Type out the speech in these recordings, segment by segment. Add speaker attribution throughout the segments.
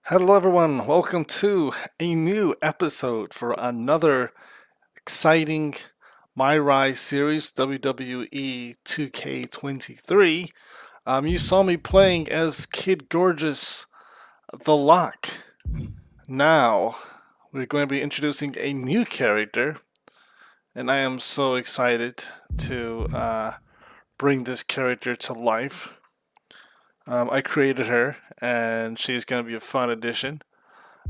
Speaker 1: Hello, everyone. Welcome to a new episode for another exciting My Rise series, WWE 2K23. You saw me playing as Kid Gorgeous the Lock. Now, we're going to be introducing a new character, and I am so excited to bring this character to life. I created her, and she's going to be a fun addition.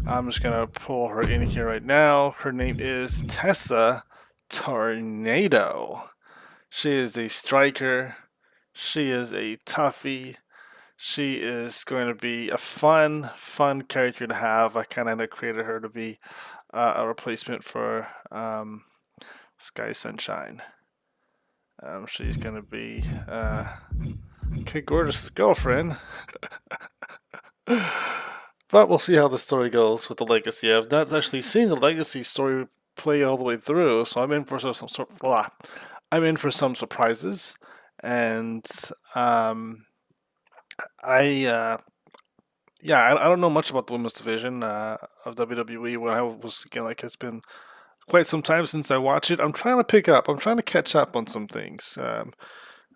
Speaker 1: I'm just gonna pull her in here right now. Her name is Tessa Tornado. She is a striker. She is a toughie. She is going to be a fun character to have. I kind of created her to be a replacement for Sky Sunshine. She's going to be Kid Gorgeous' girlfriend. But we'll see how the story goes with the legacy. I've not actually seen the legacy story play all the way through, so I'm in for some surprises, and I don't know much about the women's division of WWE. When I was again, like it's been quite some time since I watched it. I'm trying to pick up. I'm trying to catch up on some things.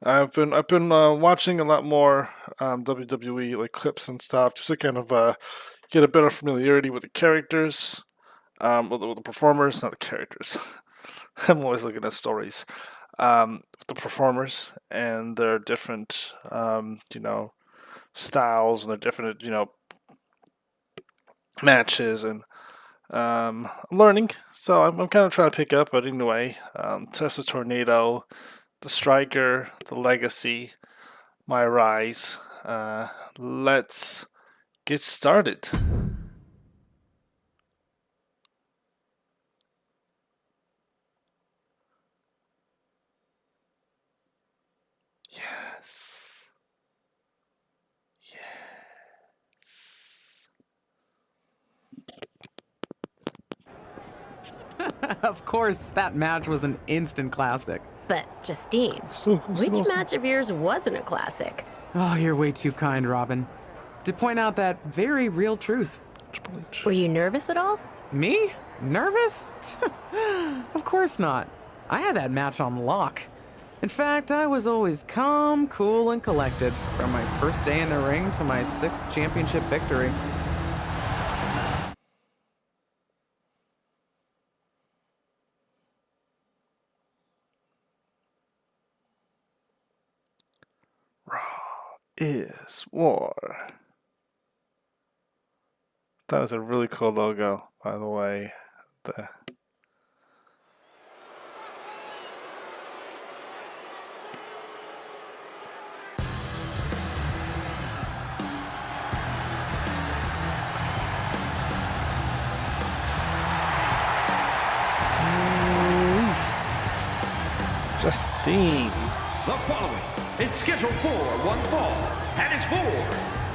Speaker 1: I've been watching a lot more WWE like clips and stuff just to kind of get a better familiarity with the characters, with the performers, not the characters. I'm always looking at stories. With the performers and their different, styles and their different, matches, and I'm learning. So I'm kind of trying to pick up, but anyway, Tessa Tornado, the Striker, the Legacy, My Rise. Let's get started. Yes. Yes.
Speaker 2: Of course, that match was an instant classic.
Speaker 3: But, Justine, which match of yours wasn't a classic?
Speaker 2: Oh, you're way too kind, Robin. To point out that very real truth.
Speaker 3: Were you nervous at all?
Speaker 2: Me? Nervous? Of course not. I had that match on lock. In fact, I was always calm, cool, and collected from my first day in the ring to my 6th championship victory.
Speaker 1: Raw is War. That is a really cool logo, by the way. Justine.
Speaker 4: The following is scheduled for one fall and is for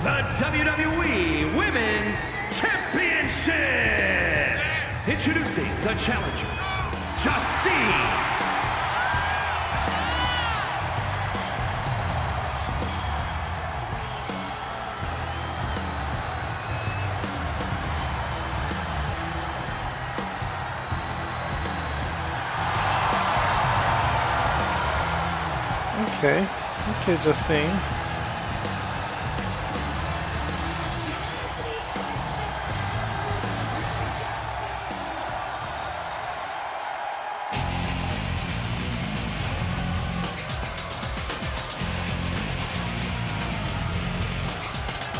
Speaker 4: the WWE Women's Championship. Introducing the challenger, Justine.
Speaker 1: Okay, Justine.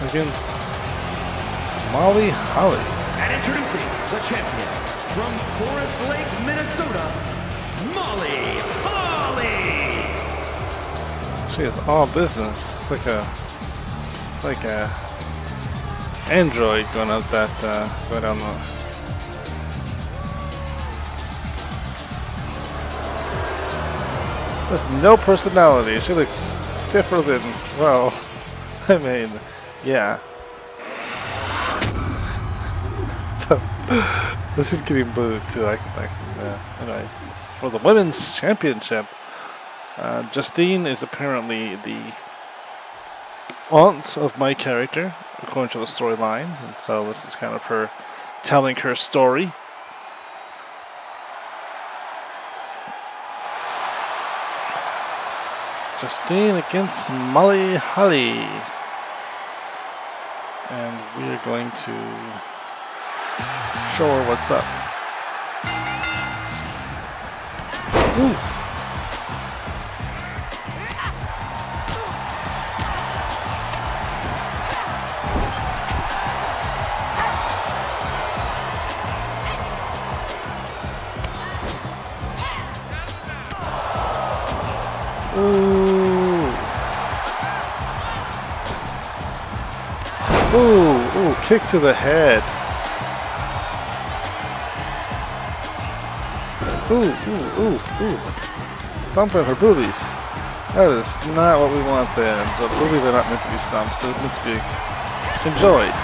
Speaker 1: Against Molly Holly.
Speaker 4: And introducing the champion from Forest Lake, Minnesota, Molly Holly.
Speaker 1: She is all business. It's like a android going up going down the. There's no personality. She looks stiffer than, well, I mean, yeah. This is getting booed too. Anyway, for the women's championship, Justine is apparently the aunt of my character, according to the storyline. And so this is kind of her telling her story. Justine against Molly Holly. And we are going to show her what's up. Ooh. Ooh. Ooh, ooh, kick to the head. Ooh, ooh, ooh, ooh. Stomping her boobies. That is not what we want there. The boobies are not meant to be stomped. They're meant to be enjoyed.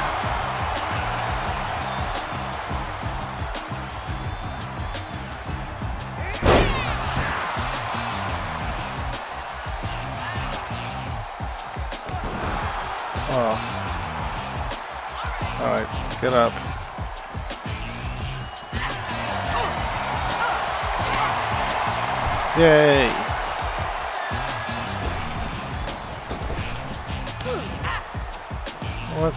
Speaker 1: Oh. Alright, get up. Yay! What?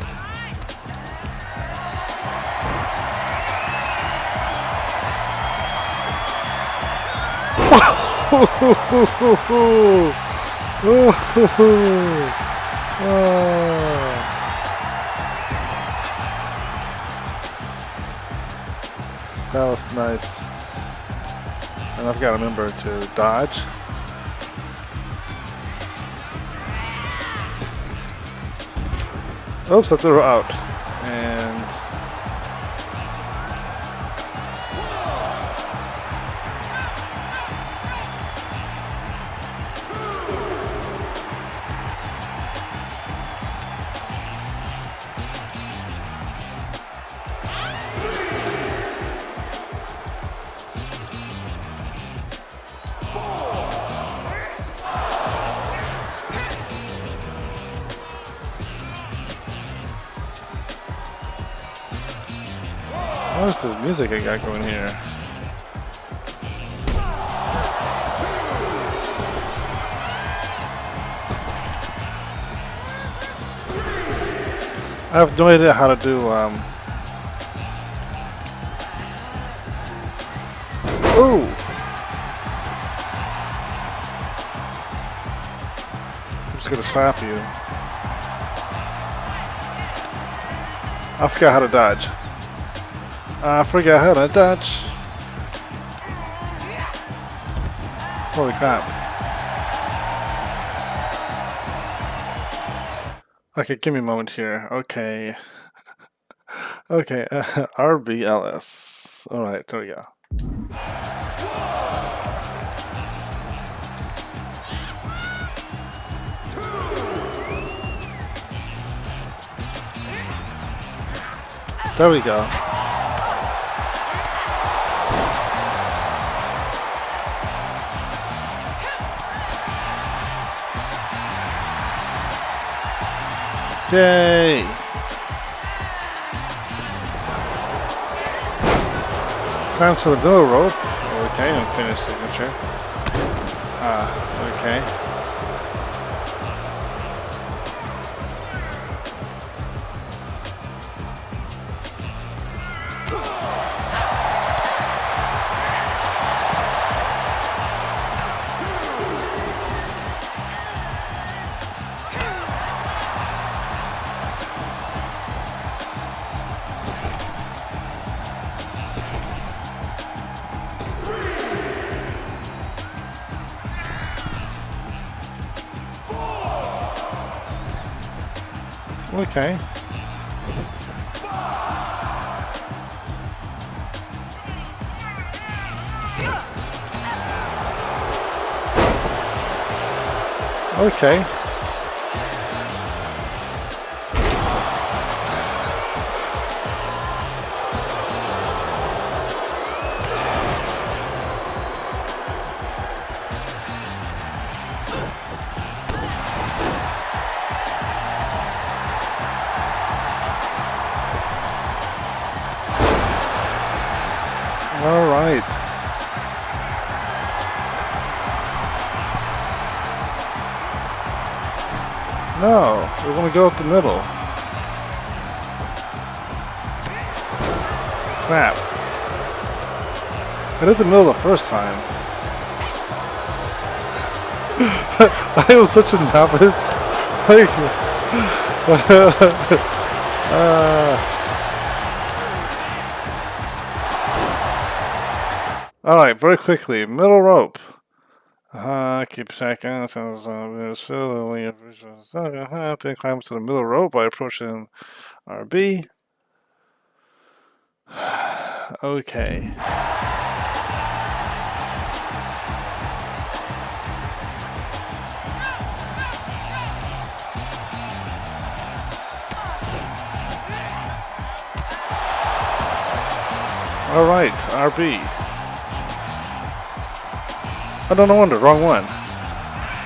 Speaker 1: That was nice. And I've got to remember to dodge. Oops, I threw her out. And what's this music I got going here? I have no idea how to do Ooh! I'm just gonna slap you. I forgot how to dodge. I forgot how to dodge. Holy crap. Okay, give me a moment here. Okay. Okay, RBLS. Alright, there we go. There we go. Yay! Time to the middle rope. Okay, and finish signature. Okay. Okay. Okay. All right. No, we want to go up the middle. Crap. I did the middle the first time. I was such a novice. Alright, very quickly. Middle rope. Keep checking. Then climb to the middle rope by approaching RB. Okay. Alright, RB. Oh, no wonder, wrong one.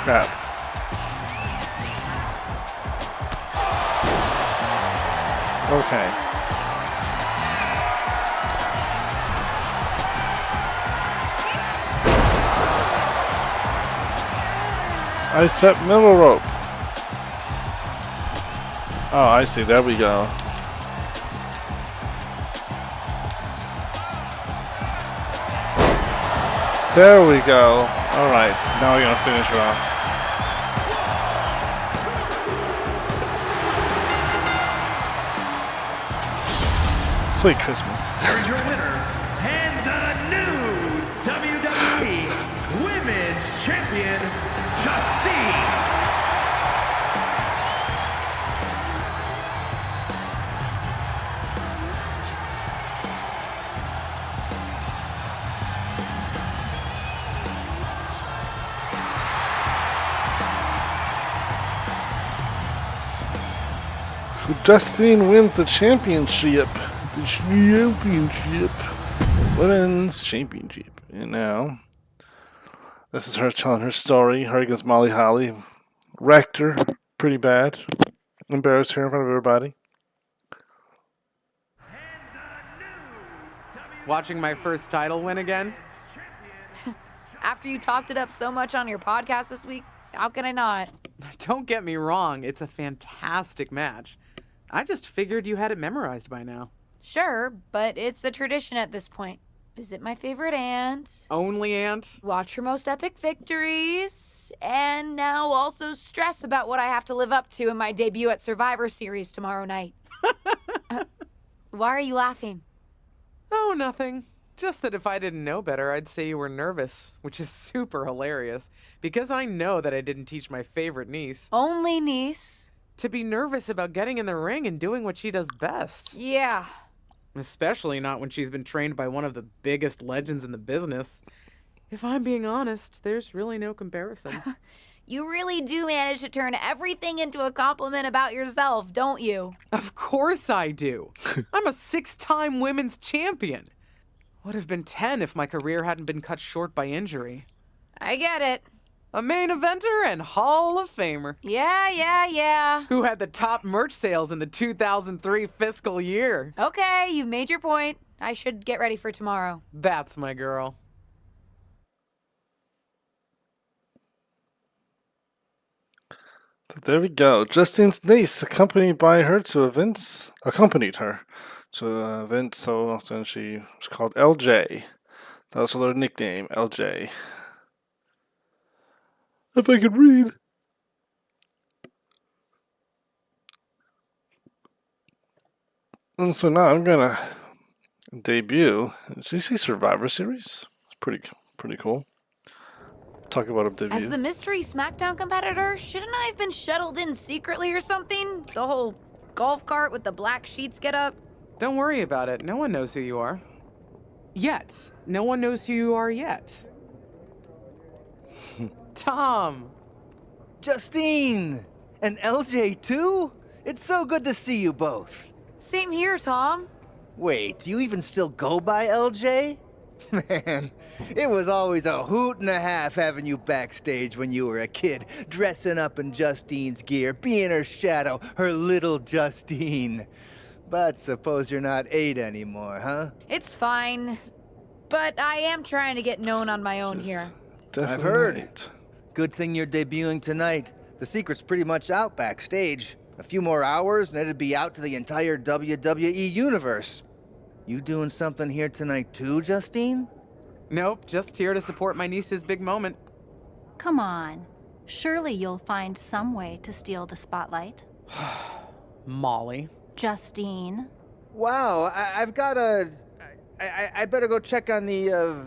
Speaker 1: Crap. Okay. I set middle rope. Oh, I see. There we go. There we go. All right. Now we're going to finish her off. Sweet Christmas.
Speaker 4: Here's your winner and the new WWE Women's Champion, Justine.
Speaker 1: So Justine wins the championship. The championship. Women's championship. And now, this is her telling her story. Her against Molly Holly. Wrecked her pretty bad. Embarrassed her in front of everybody.
Speaker 2: Watching my first title win again?
Speaker 5: After you talked it up so much on your podcast this week, how can I not?
Speaker 2: Don't get me wrong, it's a fantastic match. I just figured you had it memorized by now.
Speaker 5: Sure, but it's a tradition at this point. Visit my favorite aunt.
Speaker 2: Only aunt?
Speaker 5: Watch her most epic victories. And now also stress about what I have to live up to in my debut at Survivor Series tomorrow night. Why are you laughing?
Speaker 2: Oh, nothing. Just that if I didn't know better, I'd say you were nervous, which is super hilarious, because I know that I didn't teach my favorite niece
Speaker 5: Only niece.
Speaker 2: to be nervous about getting in the ring and doing what she does best.
Speaker 5: Yeah.
Speaker 2: Especially not when she's been trained by one of the biggest legends in the business. If I'm being honest, there's really no comparison.
Speaker 5: You really do manage to turn everything into a compliment about yourself, don't you?
Speaker 2: Of course I do. I'm a 6-time women's champion. Would have been 10 if my career hadn't been cut short by injury.
Speaker 5: I get it.
Speaker 2: A main eventer and Hall of Famer.
Speaker 5: Yeah.
Speaker 2: Who had the top merch sales in the 2003 fiscal year.
Speaker 5: Okay, you've made your point. I should get ready for tomorrow.
Speaker 2: That's my girl.
Speaker 1: There we go. Justine's niece accompanied her to events. So then she was called LJ. That was her nickname, LJ. If I could read. And so now I'm gonna debut. Did you see Survivor Series? It's pretty cool. Talk about a debut.
Speaker 5: As the mystery SmackDown competitor, shouldn't I have been shuttled in secretly or something? The whole golf cart with the black sheets get up?
Speaker 2: Don't worry about it. No one knows who you are. Yet. No one knows who you are yet. Tom!
Speaker 6: Justine! And LJ too? It's so good to see you both.
Speaker 5: Same here, Tom.
Speaker 6: Wait, do you even still go by LJ? Man, it was always a hoot and a half having you backstage when you were a kid, dressing up in Justine's gear, being her shadow, her little Justine. But suppose you're not 8 anymore, huh?
Speaker 5: It's fine. But I am trying to get known on my own here.
Speaker 1: Definitely
Speaker 6: I've heard.
Speaker 1: right.
Speaker 6: Good thing you're debuting tonight. The secret's pretty much out backstage. A few more hours and it'd be out to the entire WWE universe. You doing something here tonight too, Justine?
Speaker 2: Nope, just here to support my niece's big moment.
Speaker 7: Come on. Surely you'll find some way to steal the spotlight.
Speaker 2: Molly.
Speaker 7: Justine.
Speaker 6: Wow, I've got a... I better go check on the,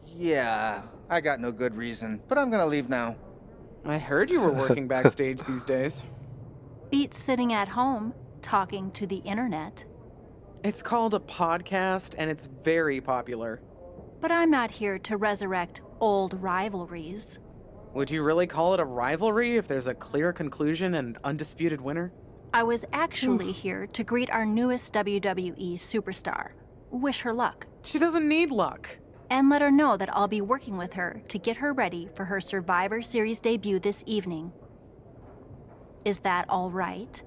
Speaker 6: Yeah, I got no good reason, but I'm gonna leave now.
Speaker 2: I heard you were working backstage these days.
Speaker 7: Beats sitting at home, talking to the internet.
Speaker 2: It's called a podcast, and it's very popular.
Speaker 7: But I'm not here to resurrect old rivalries.
Speaker 2: Would you really call it a rivalry if there's a clear conclusion and undisputed winner?
Speaker 7: I was actually here to greet our newest WWE superstar. Wish her luck.
Speaker 2: She doesn't need luck.
Speaker 7: And let her know that I'll be working with her to get her ready for her Survivor Series debut this evening. Is that all right?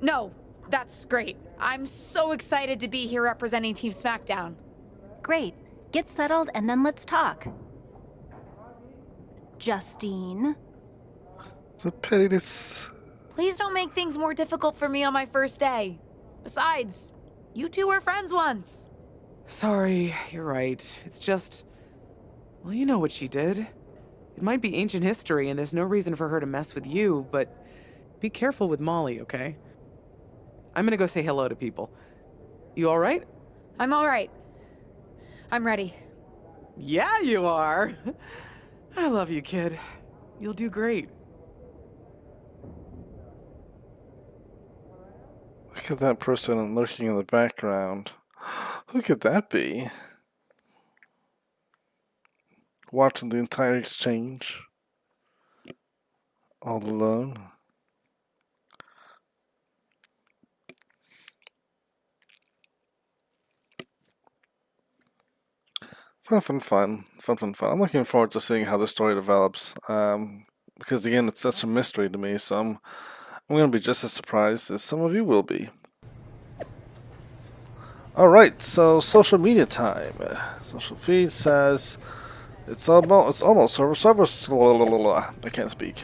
Speaker 5: No, that's great. I'm so excited to be here representing Team SmackDown.
Speaker 7: Great. Get settled and then let's talk. Justine.
Speaker 1: The pettiness.
Speaker 5: Please don't make things more difficult for me on my first day. Besides, you two were friends once.
Speaker 2: Sorry, you're right. It's just... Well, you know what she did. It might be ancient history, and there's no reason for her to mess with you, but be careful with Molly, okay? I'm gonna go say hello to people. You alright?
Speaker 5: I'm all right. I'm ready.
Speaker 2: Yeah, you are! I love you, kid. You'll do great.
Speaker 1: Look at that person lurking in the background. Who could that be? Watching the entire exchange. All alone. Fun. I'm looking forward to seeing how this story develops. Because again, it's such a mystery to me, so I'm going to be just as surprised as some of you will be. Alright, so social media time. Social feed says it's almost Survivor. I can't speak.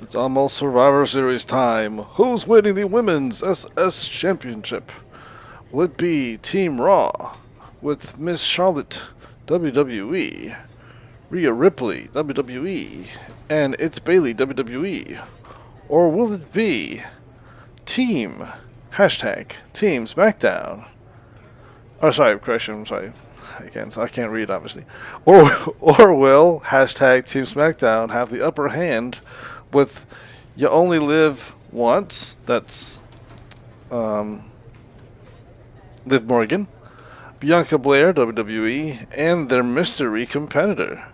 Speaker 1: It's almost Survivor Series time. Who's winning the Women's SS Championship? Will it be Team Raw with Miss Charlotte, WWE, Rhea Ripley, WWE, and It's Bailey, WWE? Or will it be Team SmackDown? Oh, sorry, correction, I'm sorry. I can't read, obviously. Or will Team SmackDown have the upper hand with You Only Live Once? That's Liv Morgan, Bianca Belair, WWE, and their mystery competitor,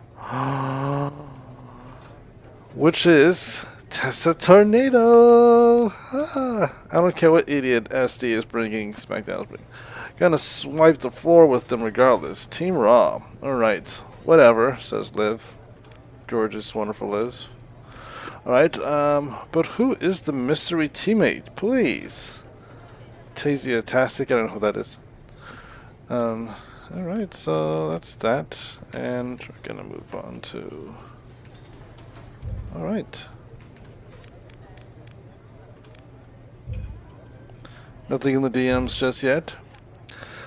Speaker 1: which is Tessa Tornado. I don't care what idiot SD is bringing, SmackDown's bringing. Gonna swipe the floor with them regardless. Team Raw. Alright. Whatever, says Liv. Gorgeous, wonderful Liz. Alright, but who is the mystery teammate? Please. Tasia-tastic, I don't know who that is. Alright, so that's that. And we're gonna move on to... Alright. Nothing in the DMs just yet.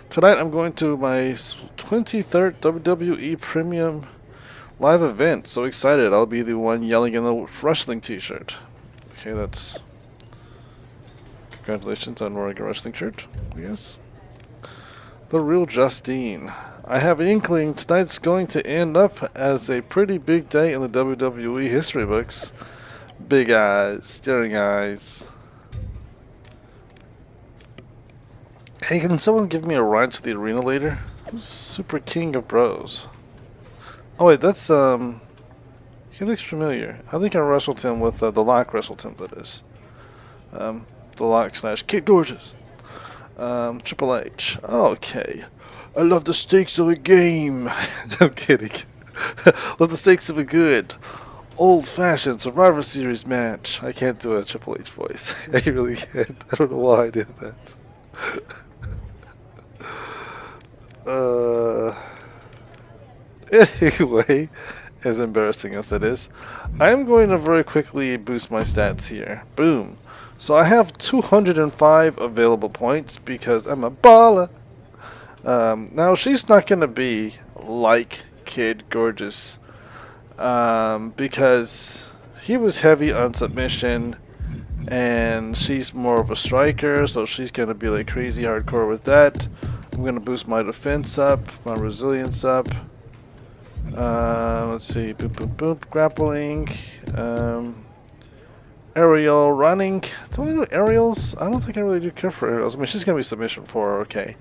Speaker 1: Tonight I'm going to my 23rd WWE Premium live event. So excited. I'll be the one yelling in the wrestling t-shirt. Okay, that's... Congratulations on wearing a wrestling shirt, I guess. The real Justine. I have an inkling tonight's going to end up as a pretty big day in the WWE history books. Big eyes, staring eyes. Hey, can someone give me a ride to the arena later? Who's Super King of Bros? Oh wait, that's he looks familiar. I think I wrestled him with the Lock wrestled him, that is. The Lock / Kid Gorgeous. Triple H. Okay. I love the stakes of a game. I'm kidding. Love the stakes of a good old-fashioned Survivor Series match. I can't do a Triple H voice. I really can't. I don't know why I did that. Anyway, as embarrassing as it is, I'm going to very quickly boost my stats here. Boom. So I have 205 available points because I'm a baller. Now she's not going to be like Kid Gorgeous because he was heavy on submission and she's more of a striker, so she's going to be like crazy hardcore with that. I'm going to boost my defense up, my resilience up. Let's see, boop, boop, boop, grappling, aerial, running. Do I do aerials? I don't think I really do care for aerials. I mean, she's going to be submission 4, okay.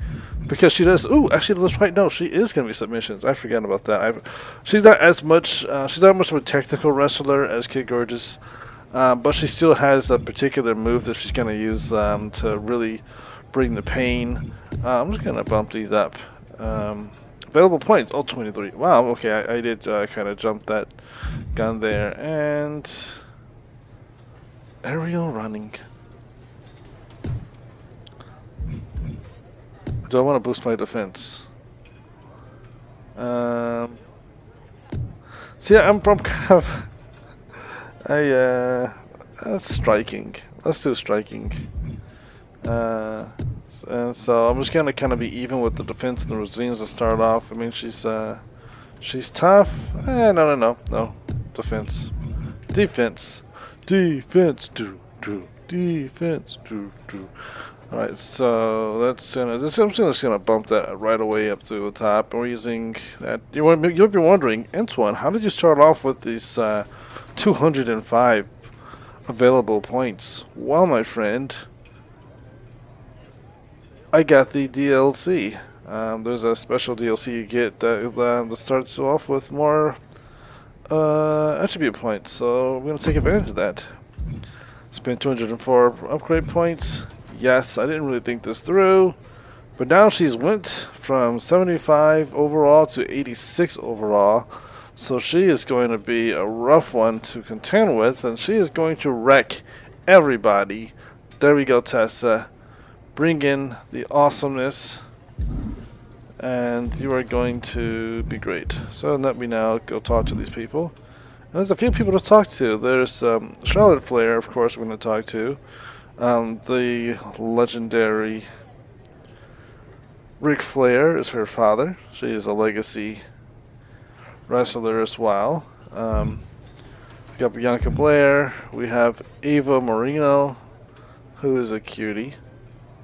Speaker 1: Because she does, ooh, actually, that's right, no, she is going to be submissions. I forgot about that. She's not as much, she's not much of a technical wrestler as Kid Gorgeous, but she still has a particular move that she's going to use to really bring the pain. I'm just going to bump these up. Available points, oh, 23. Wow, okay, I did kind of jump that gun there. And aerial running. Do I want to boost my defense? See, I'm kind of... striking. Let's do striking. And so I'm just gonna kind of be even with the defense and the resilience to start off. I mean, she's tough. No. Defense. Defense. Defense. Defense. All right, so that's gonna. I'm just gonna bump that right away up to the top. And we're using that. You'll be wondering, Antoine, how did you start off with these 205 available points? Well, my friend, I got the DLC. There's a special DLC you get that starts off with more attribute points, so we're going to take advantage of that. Spent 204 upgrade points. Yes, I didn't really think this through, but now she's went from 75 overall to 86 overall, so she is going to be a rough one to contend with, and she is going to wreck everybody. There we go, Tessa. Bring in the awesomeness, and you are going to be great. So let me now go talk to these people. And there's a few people to talk to. There's Charlotte Flair, of course, we're going to talk to. The legendary Ric Flair is her father. She is a legacy wrestler as well. We got Bianca Blair. We have Eva Marino, who is a cutie.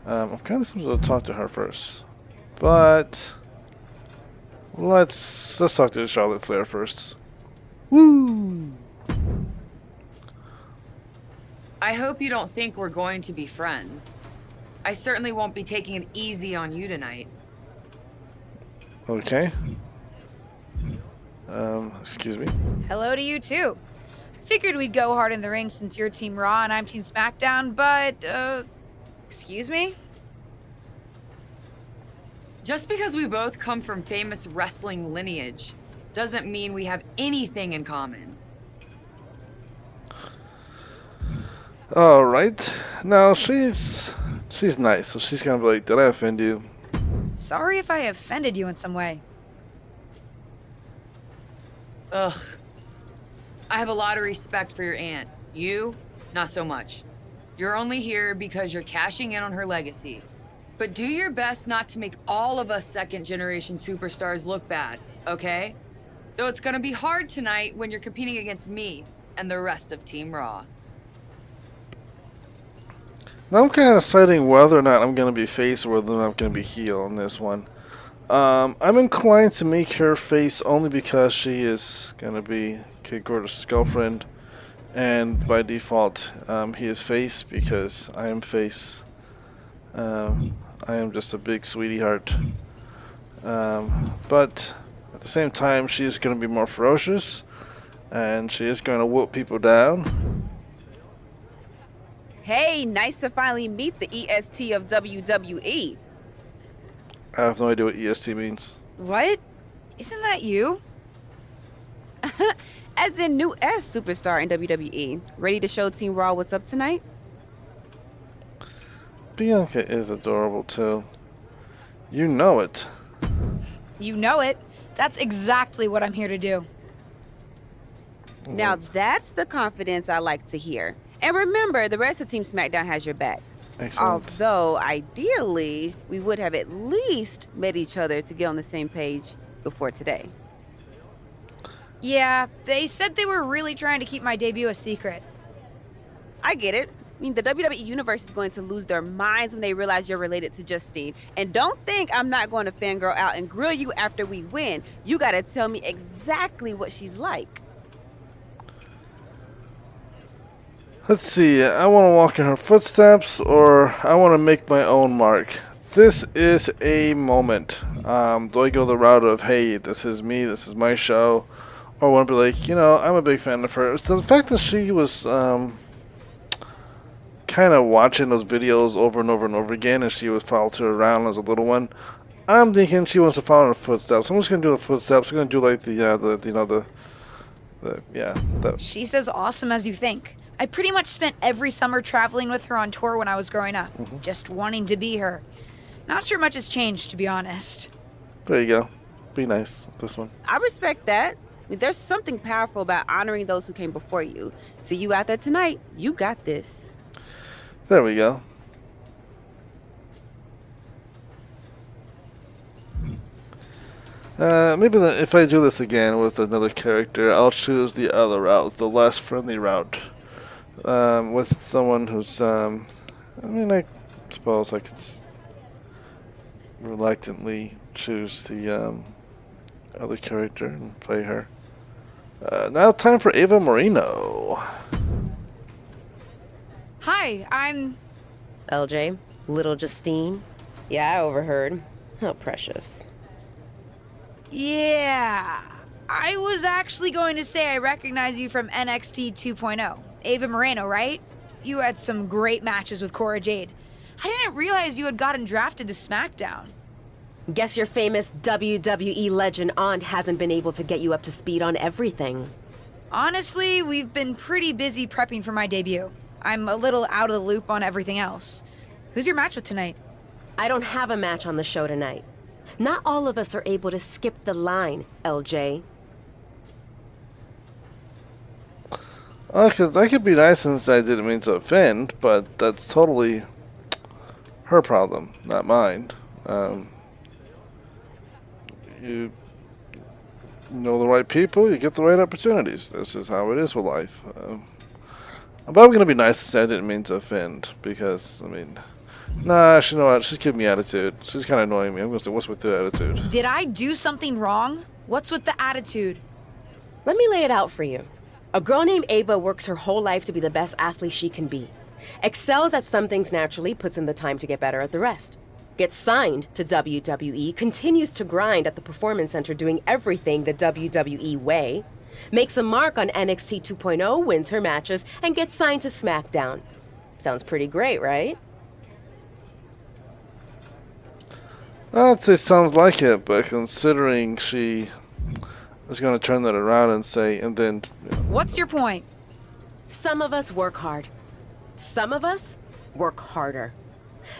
Speaker 1: I'm kind of supposed to talk to her first, but let's talk to Charlotte Flair first. Woo!
Speaker 8: I hope you don't think we're going to be friends. I certainly won't be taking it easy on you tonight.
Speaker 1: Okay. Excuse me.
Speaker 5: Hello to you too. I figured we'd go hard in the ring since you're Team Raw and I'm Team SmackDown, but, excuse me?
Speaker 8: Just because we both come from famous wrestling lineage doesn't mean we have anything in common.
Speaker 1: All right. Now she's nice, so she's gonna be like, "Did I offend you?"
Speaker 5: Sorry if I offended you in some way.
Speaker 8: Ugh. I have a lot of respect for your aunt. You, not so much. You're only here because you're cashing in on her legacy. But do your best not to make all of us second-generation superstars look bad, okay? Though it's gonna be hard tonight when you're competing against me and the rest of Team Raw.
Speaker 1: Now I'm kind of deciding whether or not I'm going to be face or whether or not I'm going to be heel on this one. I'm inclined to make her face only because she is going to be Kid Gorgeous' girlfriend. And by default, he is face because I am face. I am just a big sweetie heart. But at the same time, she is going to be more ferocious. And she is going to whoop people down.
Speaker 9: Hey, nice to finally meet the EST of WWE.
Speaker 1: I have no idea what EST means.
Speaker 5: What? Isn't that you?
Speaker 9: As in new S superstar in WWE. Ready to show Team Raw what's up tonight?
Speaker 1: Bianca is adorable too. You know it.
Speaker 5: You know it. That's exactly what I'm here to do.
Speaker 9: Now that's the confidence I like to hear. And remember, the rest of Team SmackDown has your back.
Speaker 1: Excellent.
Speaker 9: Although, ideally, we would have at least met each other to get on the same page before today.
Speaker 5: Yeah, they said they were really trying to keep my debut a secret.
Speaker 9: I get it. I mean, the WWE Universe is going to lose their minds when they realize you're related to Justine. And don't think I'm not going to fangirl out and grill you after we win. You gotta tell me exactly what she's like.
Speaker 1: Let's see, I want to walk in her footsteps, or I want to make my own mark. This is a moment. Do I go the route of, hey, this is me, this is my show, or want to be like, I'm a big fan of her. So the fact that she was kind of watching those videos over and over and over again, and she was followed her around as a little one, I'm thinking she wants to follow in her footsteps. I'm just going to do the footsteps. I'm going to do like
Speaker 5: She's as awesome as you think. I pretty much spent every summer traveling with her on tour when I was growing up, just wanting to be her. Not sure much has changed, to be honest.
Speaker 1: There you go. Be nice with this one.
Speaker 9: I respect that. I mean, there's something powerful about honoring those who came before you. See you out there tonight. You got this.
Speaker 1: There we go. Maybe if I do this again with another character, I'll choose the other route, the less friendly route. With someone who's, I suppose I could reluctantly choose the other character and play her. Now time for Eva Moreno.
Speaker 5: Hi, I'm...
Speaker 3: LJ, little Justine. Yeah, I overheard. How precious.
Speaker 5: Yeah. I was actually going to say I recognize you from NXT 2.0. Eva Moreno, right? You had some great matches with Cora Jade. I didn't realize you had gotten drafted to SmackDown.
Speaker 3: Guess your famous WWE Legend aunt hasn't been able to get you up to speed on everything.
Speaker 5: Honestly, we've been pretty busy prepping for my debut. I'm a little out of the loop on everything else. Who's your match with tonight?
Speaker 3: I don't have a match on the show tonight. Not all of us are able to skip the line, LJ.
Speaker 1: I could be nice since I didn't mean to offend, but that's totally her problem, not mine. You know the right people, you get the right opportunities. This is how it is with life. But I'm gonna be nice since I didn't mean to offend, because nah, you know what? She's giving me attitude. She's kind of annoying me. I'm gonna say, what's with the attitude?
Speaker 5: Did I do something wrong? What's with the attitude?
Speaker 3: Let me lay it out for you. A girl named Ava works her whole life to be the best athlete she can be. Excels at some things naturally, puts in the time to get better at the rest. Gets signed to WWE, continues to grind at the Performance Center doing everything the WWE way. Makes a mark on NXT 2.0, wins her matches, and gets signed to SmackDown. Sounds pretty great, right?
Speaker 1: I'd say sounds like it, but considering she is going to turn that around and say, and then...
Speaker 5: What's your point?
Speaker 3: Some of us work hard. Some of us work harder.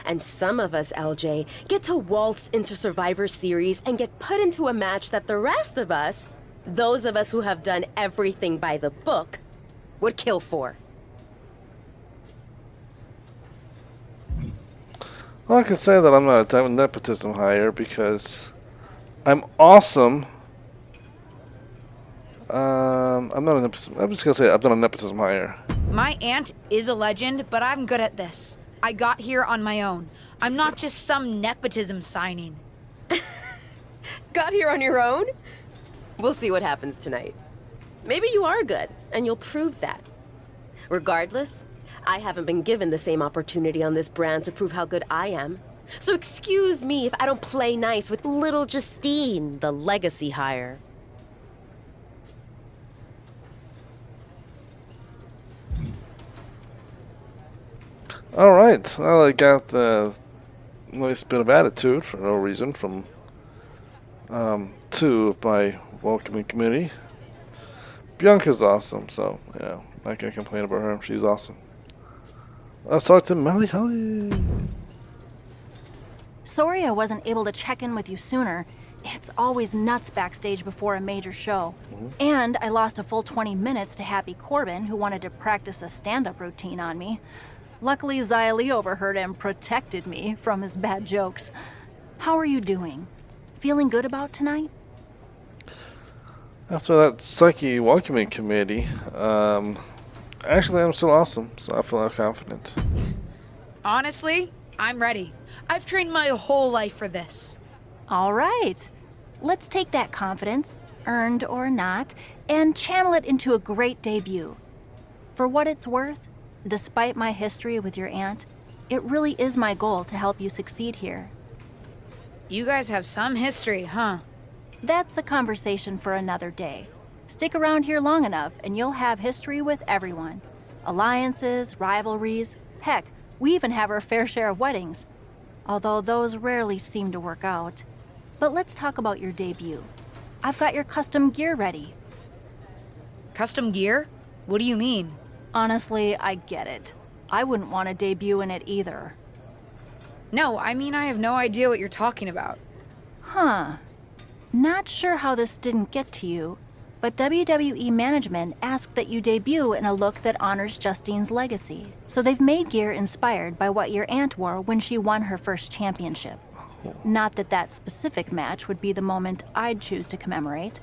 Speaker 3: And some of us, LJ, get to waltz into Survivor Series and get put into a match that the rest of us, those of us who have done everything by the book, would kill for.
Speaker 1: Well, I can say that I'm not a type of nepotism hire because I'm awesome. I'm not a nepotism. I'm just gonna say I'm not a nepotism hire.
Speaker 5: My aunt is a legend, but I'm good at this. I got here on my own. I'm not just some nepotism signing.
Speaker 3: Got here on your own? We'll see what happens tonight. Maybe you are good, and you'll prove that. Regardless, I haven't been given the same opportunity on this brand to prove how good I am. So excuse me if I don't play nice with little Justine, the legacy hire.
Speaker 1: Alright, well, I got the nice bit of attitude for no reason from two of my welcoming community. Bianca's awesome, so, not gonna complain about her. She's awesome. Let's talk to Melly Holly.
Speaker 7: Sorry I wasn't able to check in with you sooner. It's always nuts backstage before a major show. And I lost a full 20 minutes to Happy Corbin, who wanted to practice a stand-up routine on me. Luckily, Xia Li overheard and protected me from his bad jokes. How are you doing? Feeling good about tonight?
Speaker 1: After that psyche welcoming committee, actually I'm still awesome, so I feel confident.
Speaker 5: Honestly, I'm ready. I've trained my whole life for this.
Speaker 7: All right. Let's take that confidence, earned or not, and channel it into a great debut. For what it's worth, despite my history with your aunt, it really is my goal to help you succeed here.
Speaker 5: You guys have some history, huh?
Speaker 7: That's a conversation for another day. Stick around here long enough and you'll have history with everyone. Alliances, rivalries, heck, we even have our fair share of weddings. Although those rarely seem to work out. But let's talk about your debut. I've got your custom gear ready.
Speaker 5: Custom gear? What do you mean?
Speaker 7: Honestly, I get it. I wouldn't want to debut in it either.
Speaker 5: No, I mean I have no idea what you're talking about.
Speaker 7: Huh. Not sure how this didn't get to you, but WWE management asked that you debut in a look that honors Justine's legacy. So they've made gear inspired by what your aunt wore when she won her first championship. Not that that specific match would be the moment I'd choose to commemorate.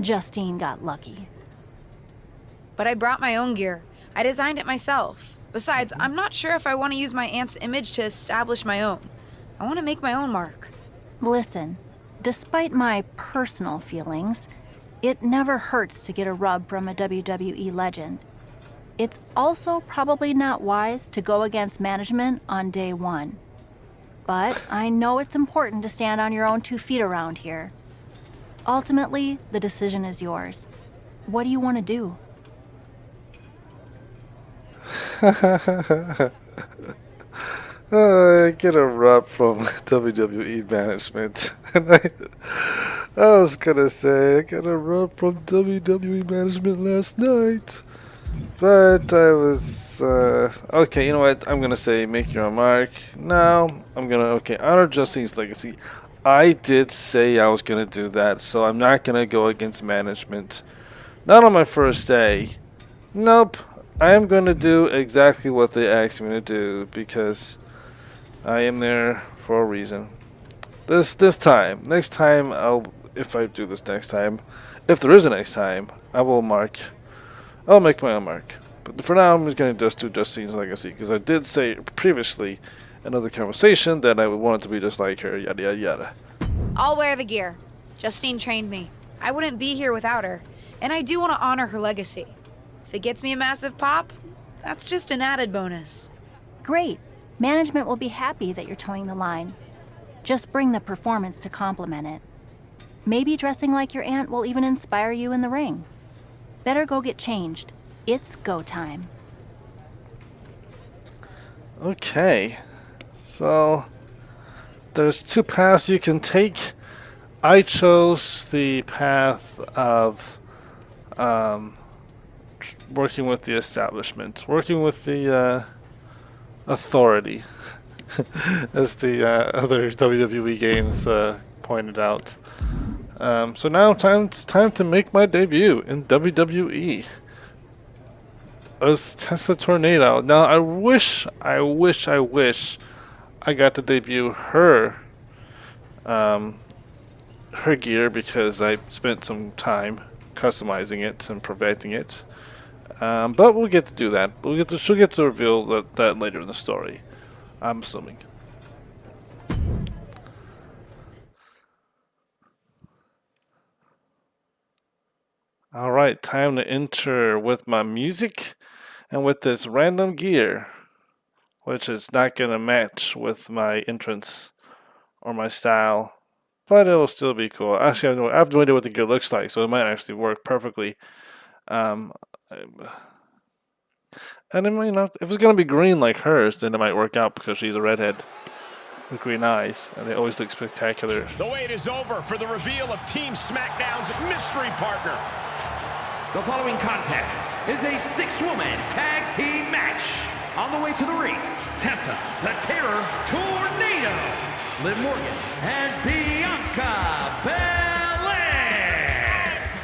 Speaker 7: Justine got lucky.
Speaker 5: But I brought my own gear. I designed it myself. Besides, I'm not sure if I want to use my aunt's image to establish my own. I want to make my own mark.
Speaker 7: Listen, despite my personal feelings, it never hurts to get a rub from a WWE legend. It's also probably not wise to go against management on day one. But I know it's important to stand on your own 2 feet around here. Ultimately, the decision is yours. What do you want to do?
Speaker 1: I get a rub from WWE management. And I was gonna say I got a rub from WWE management last night. But I was, okay, you know what? I'm gonna say make your own mark. No, I'm gonna, okay, honor Justine's legacy. I did say I was gonna do that, so I'm not gonna go against management. Not on my first day. Nope. I am gonna do exactly what they asked me to do because I am there for a reason. This time. Next time, if I do this next time, if there is a next time, I'll make my own mark. But for now, I'm just going to just do Justine's legacy, because I did say previously in another conversation that I would want it to be just like her, yada yada yada.
Speaker 5: I'll wear the gear. Justine trained me. I wouldn't be here without her, and I do want to honor her legacy. If it gets me a massive pop, that's just an added bonus.
Speaker 7: Great. Management will be happy that you're towing the line. Just bring the performance to complement it. Maybe dressing like your aunt will even inspire you in the ring. Better go get changed. It's go time.
Speaker 1: Okay. So, there's 2 paths you can take. I chose the path of working with the establishment, working with the authority, as the other WWE games pointed out. So now it's time to make my debut in WWE as Tessa Tornado. Now I wish I got to debut her gear, because I spent some time customizing it and perfecting it. But we'll get to do that. She'll get to reveal that later in the story, I'm assuming. Alright, time to enter with my music and with this random gear, which is not going to match with my entrance or my style, but it'll still be cool. Actually, I have no idea what the gear looks like, so it might actually work perfectly. And then, if it's going to be green like hers, then it might work out because she's a redhead with green eyes, and they always look spectacular.
Speaker 4: The wait is over for the reveal of Team SmackDown's mystery partner. The following contest is a 6-woman tag team match. On the way to the ring, Tessa, the Terror Tornado, Liv Morgan, and Bianca Belair.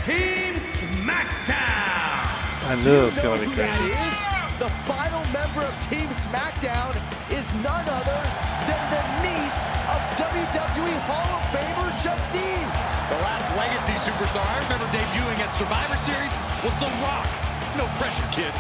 Speaker 4: Team SmackDown.
Speaker 1: I knew it was going to be great.
Speaker 6: That is? The final member of Team SmackDown is none other than the niece of WWE Hall of Famer Justine.
Speaker 10: The last legacy superstar I remember debuting at Survivor Series was The Rock. No pressure, kid.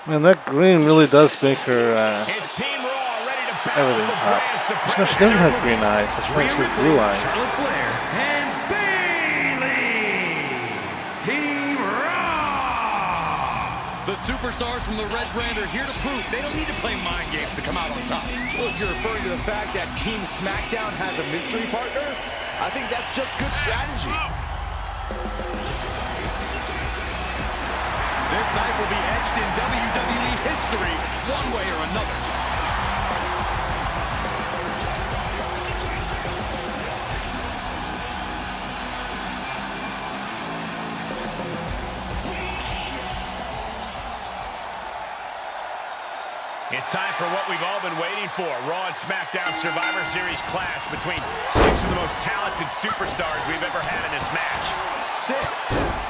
Speaker 1: Man, that green really does make her
Speaker 4: It's Team Raw ready to battle
Speaker 1: everything
Speaker 4: for
Speaker 1: pop.
Speaker 4: brand
Speaker 1: She
Speaker 4: supremacy.
Speaker 1: doesn't have green eyes. That's right, she has blue eyes.
Speaker 4: Charlotte Flair and Bayley. Team Raw.
Speaker 10: The superstars from the Red Brand are here to prove they don't need to play mind games to come out on top.
Speaker 6: Well, if you're referring to the fact that Team SmackDown has a mystery partner, I think that's just good strategy.
Speaker 10: This night will be etched in WWE history one way or another.
Speaker 4: It's time for what we've all been waiting for. Raw and SmackDown Survivor Series clash between 6 of the most talented superstars we've ever had in this match.
Speaker 10: 6.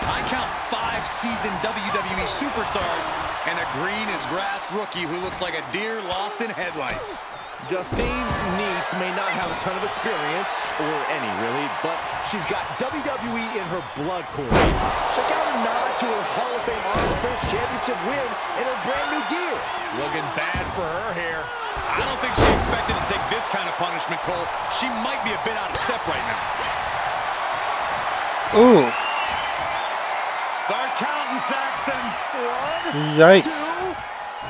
Speaker 10: I count 5 seasoned WWE superstars and a green as grass rookie who looks like a deer lost in headlights.
Speaker 6: Justine's niece may not have a ton of experience, or any really, but she's got WWE in her blood core. Check out a nod to her Hall of Fame Aunt's first championship win in her brand new gear.
Speaker 4: Looking bad for her here.
Speaker 10: I don't think she expected to take this kind of punishment, Cole. She might be a bit out of step right now.
Speaker 1: Ooh,
Speaker 4: Start counting, Saxton.
Speaker 6: 1,
Speaker 1: yikes.
Speaker 6: 2,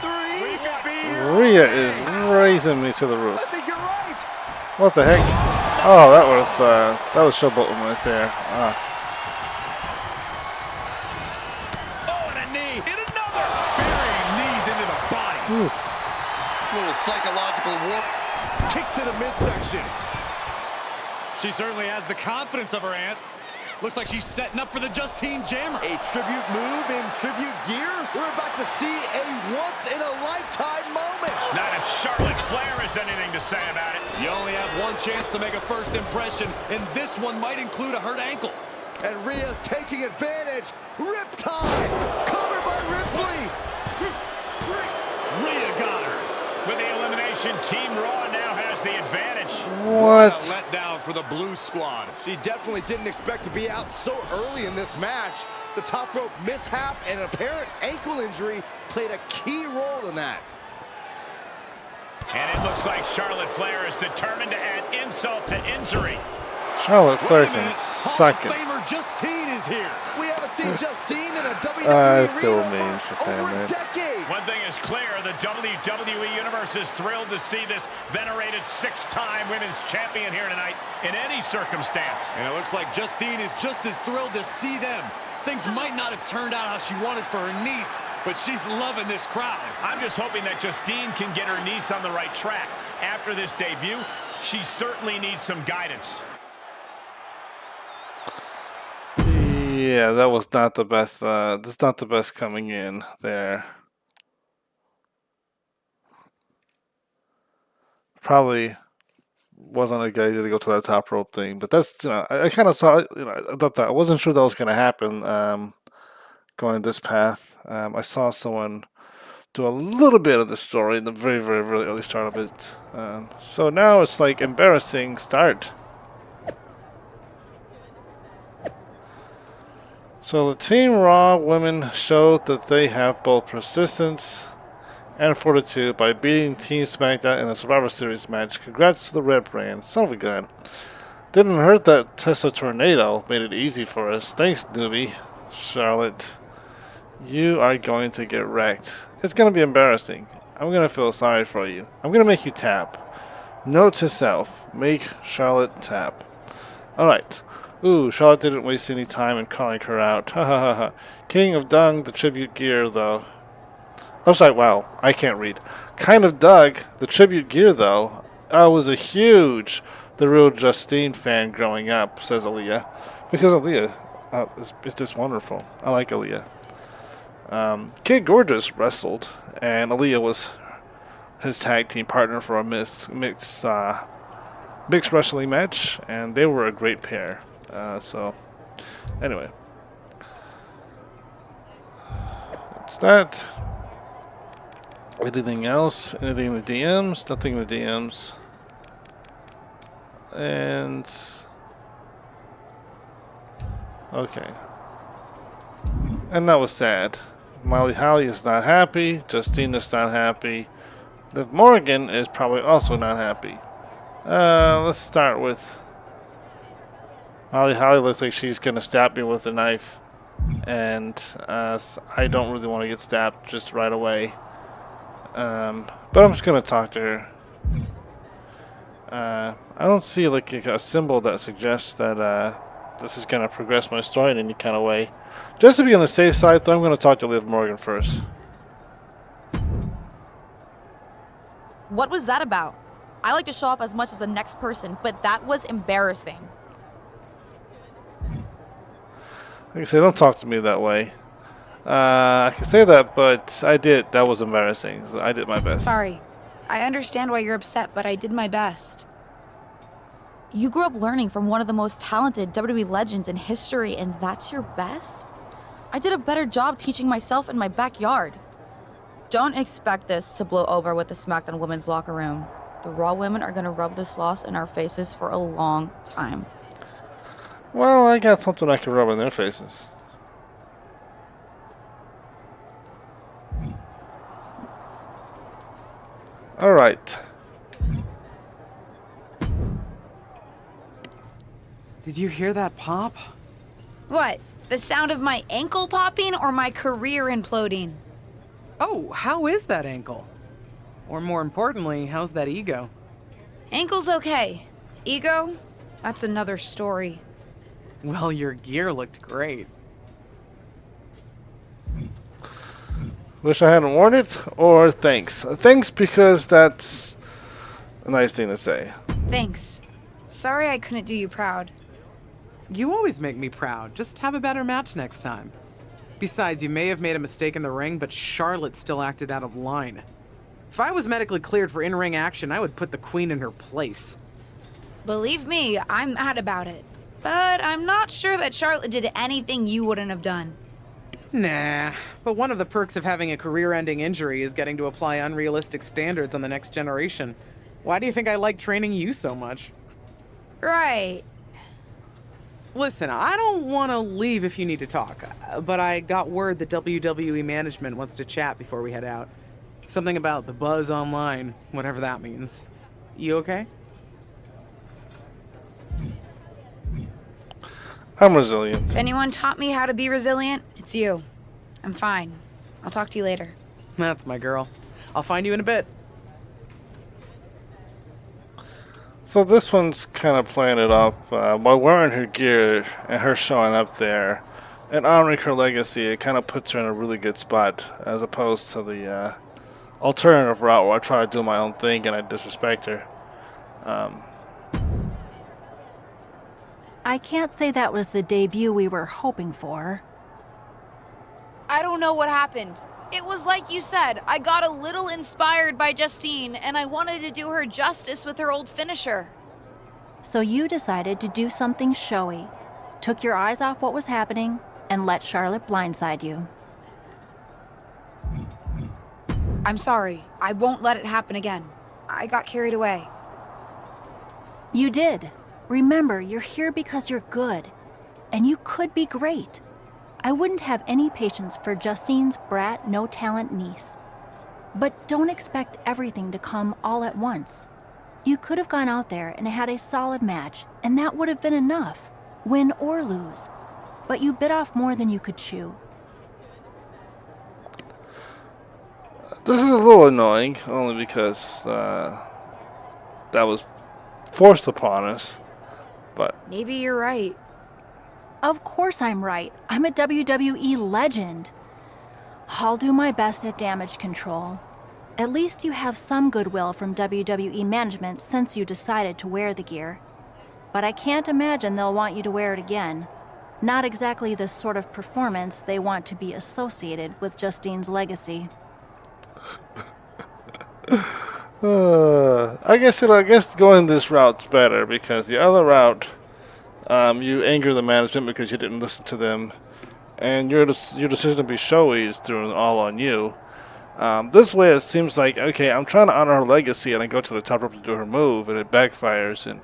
Speaker 6: 3.
Speaker 4: We could be here.
Speaker 1: Rhea is raising me to the
Speaker 6: I
Speaker 1: roof.
Speaker 6: think you're right.
Speaker 1: What the heck? Oh, that was showboating right there.
Speaker 10: Oh, and a knee. And another. Burying knees into the body.
Speaker 1: Oof.
Speaker 10: Little psychological warp.
Speaker 6: Kick to the midsection.
Speaker 10: She certainly has the confidence of her aunt. Looks like she's setting up for the Justine Jammer.
Speaker 6: A tribute move in tribute gear. We're about to see a once-in-a-lifetime moment.
Speaker 4: Not if Charlotte Flair has anything to say about it.
Speaker 10: You only have one chance to make a first impression, and this one might include a hurt ankle.
Speaker 6: And Rhea's taking advantage. Riptide. Covered by Ripley.
Speaker 10: Rhea got her.
Speaker 4: With the elimination, Team Raw now has the advantage.
Speaker 1: What?
Speaker 10: A letdown for the Blue Squad.
Speaker 6: She definitely didn't expect to be out so early in this match. The top rope mishap and apparent ankle injury played a key role in that.
Speaker 4: And it looks like Charlotte Flair is determined to add insult to injury.
Speaker 1: Charlotte Flair
Speaker 10: Wait a
Speaker 1: can
Speaker 10: minute.
Speaker 1: suck
Speaker 10: Hall of
Speaker 1: it.
Speaker 10: Famer Justine is here.
Speaker 6: We haven't seen Justine in a WWE
Speaker 1: I feel
Speaker 6: arena
Speaker 1: mean for saying
Speaker 6: over a
Speaker 1: that.
Speaker 6: decade.
Speaker 4: One thing is clear, the WWE Universe is thrilled to see this venerated 6-time women's champion here tonight in any circumstance.
Speaker 10: And it looks like Justine is just as thrilled to see them. Things might not have turned out how she wanted for her niece, but she's loving this crowd.
Speaker 4: I'm just hoping that Justine can get her niece on the right track. After this debut, she certainly needs some guidance.
Speaker 1: Yeah, that was not the best. That's not the best coming in there. Probably wasn't a good idea to go to that top rope thing, but that's I kind of saw. I thought that I wasn't sure that was going to happen. Going this path, I saw someone do a little bit of the story in the very, very, really early start of it. So now it's like embarrassing start. So the Team Raw women showed that they have both persistence and fortitude by beating Team SmackDown in the Survivor Series match. Congrats to the Red Brand. Son of a gun. Didn't hurt that Tessa Tornado made it easy for us. Thanks, newbie. Charlotte, you are going to get wrecked. It's going to be embarrassing. I'm going to feel sorry for you. I'm going to make you tap. Note to self. Make Charlotte tap. Alright. Ooh, Charlotte didn't waste any time in calling her out. Ha ha ha ha. King of Dung, the tribute gear, though. Oh, sorry, wow. I can't read. Kind of dug the tribute gear, though. I was a huge The Real Justine fan growing up, says Aaliyah. Because Aaliyah is just wonderful. I like Aaliyah. Kid Gorgeous wrestled, and Aaliyah was his tag team partner for a mixed wrestling match, and they were a great pair. So, anyway, that's that. Anything else? Anything in the DMs? Nothing in the DMs. And okay, and that was sad. Molly Holly is not happy. Justine is not happy. Liv Morgan is probably also not happy. Let's start with Molly Holly. Looks like she's gonna stab me with a knife, and I don't really want to get stabbed just right away. But I'm just gonna talk to her. I don't see like a symbol that suggests that this is gonna progress my story in any kind of way. Just to be on the safe side, though, I'm gonna talk to Liv Morgan first.
Speaker 11: What was that about? I like to show off as much as the next person, but that was embarrassing.
Speaker 1: Like I said, don't talk to me that way. I can say that, but I did. That was embarrassing. So I did my best.
Speaker 5: Sorry. I understand why you're upset, but I did my best.
Speaker 11: You grew up learning from one of the most talented WWE legends in history, and that's your best? I did a better job teaching myself in my backyard. Don't expect this to blow over with the SmackDown women's locker room. The Raw women are gonna rub this loss in our faces for a long time.
Speaker 1: Well, I got something I can rub in their faces. All right.
Speaker 2: Did you hear that pop?
Speaker 5: What? The sound of my ankle popping or my career imploding?
Speaker 2: Oh, how is that ankle? Or more importantly, how's that ego?
Speaker 5: Ankle's okay. Ego? That's another story.
Speaker 2: Well, your gear looked great.
Speaker 1: Wish I hadn't worn it, or thanks. Thanks because that's a nice thing to say.
Speaker 5: Thanks. Sorry I couldn't do you proud.
Speaker 2: You always make me proud. Just have a better match next time. Besides, you may have made a mistake in the ring, but Charlotte still acted out of line. If I was medically cleared for in-ring action, I would put the Queen in her place.
Speaker 5: Believe me, I'm mad about it. But I'm not sure that Charlotte did anything you wouldn't have done.
Speaker 2: Nah, but one of the perks of having a career-ending injury is getting to apply unrealistic standards on the next generation. Why do you think I like training you so much?
Speaker 5: Right.
Speaker 2: Listen, I don't want to leave if you need to talk, but I got word that WWE management wants to chat before we head out. Something about the buzz online, whatever that means. You okay?
Speaker 1: I'm resilient.
Speaker 5: If anyone taught me how to be resilient, it's you. I'm fine. I'll talk to you later.
Speaker 2: That's my girl. I'll find you in a bit.
Speaker 1: So this one's kind of playing it off by wearing her gear and her showing up there and honoring her legacy. It kind of puts her in a really good spot as opposed to the alternative route where I try to do my own thing and I disrespect her.
Speaker 7: I can't say that was the debut we were hoping for.
Speaker 12: I don't know what happened. It was like you said, I got a little inspired by Justine, and I wanted to do her justice with her old finisher.
Speaker 7: So you decided to do something showy, took your eyes off what was happening, and let Charlotte blindside you.
Speaker 5: I'm sorry. I won't let it happen again. I got carried away.
Speaker 7: You did. Remember, you're here because you're good, and you could be great. I wouldn't have any patience for Justine's brat, no-talent niece. But don't expect everything to come all at once. You could have gone out there and had a solid match, and that would have been enough, win or lose. But you bit off more than you could chew.
Speaker 1: This is a little annoying, only because that was forced upon us. But
Speaker 5: maybe you're right.
Speaker 7: Of course I'm right. I'm a WWE legend. I'll do my best at damage control. At least you have some goodwill from WWE management since you decided to wear the gear. But I can't imagine they'll want you to wear it again. Not exactly the sort of performance they want to be associated with Justine's legacy.
Speaker 1: I guess going this route's better because the other route, you anger the management because you didn't listen to them, and your decision to be showy is thrown all on you. This way, it seems like okay, I'm trying to honor her legacy, and I go to the top rope to do her move, and it backfires, and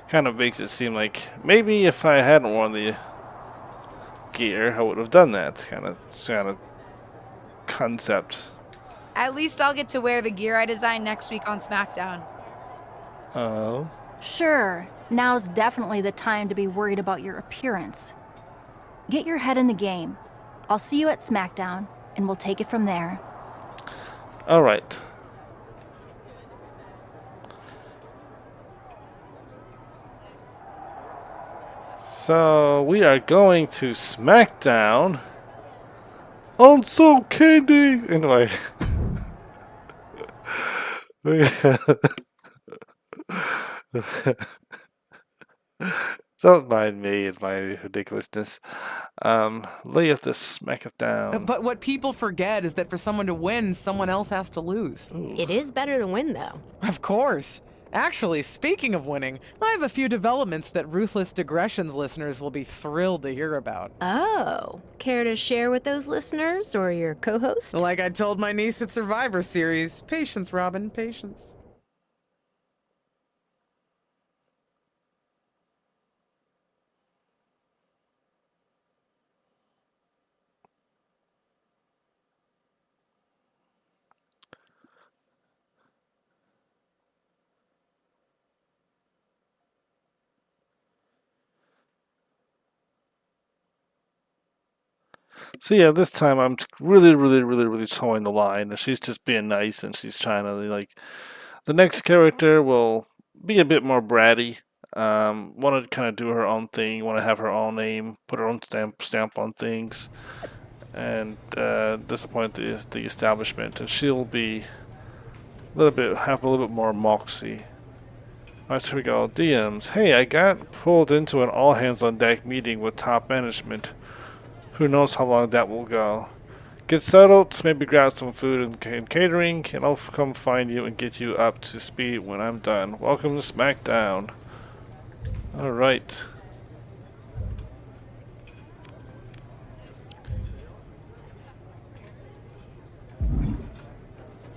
Speaker 1: kind of makes it seem like maybe if I hadn't worn the gear, I would have done that kind of concept.
Speaker 5: At least I'll get to wear the gear I designed next week on SmackDown.
Speaker 1: Oh.
Speaker 7: Sure, now's definitely the time to be worried about your appearance. Get your head in the game. I'll see you at SmackDown, and we'll take it from there.
Speaker 1: All right. So we are going to SmackDown. On so candy. Anyway. Don't mind me and my ridiculousness. Lay of the SmackDown.
Speaker 2: But what people forget is that for someone to win, someone else has to lose.
Speaker 3: It is better to win, though.
Speaker 2: Of course. Actually, speaking of winning, I have a few developments that Ruthless Digressions listeners will be thrilled to hear about.
Speaker 3: Oh, care to share with those listeners or your co-host?
Speaker 2: Like I told my niece at Survivor Series, patience, Robin, patience.
Speaker 1: So yeah, this time I'm really towing the line. And she's just being nice, and she's trying to like. The next character will be a bit more bratty. Want to kind of do her own thing. Want to have her own name, put her own stamp on things, and disappoint the establishment. And she'll be have a little bit more moxie. Alright, so here we go. DMs. Hey, I got pulled into an all hands on deck meeting with top management. Who knows how long that will go. Get settled, maybe grab some food and catering, and I'll come find you and get you up to speed when I'm done. Welcome to SmackDown. Alright.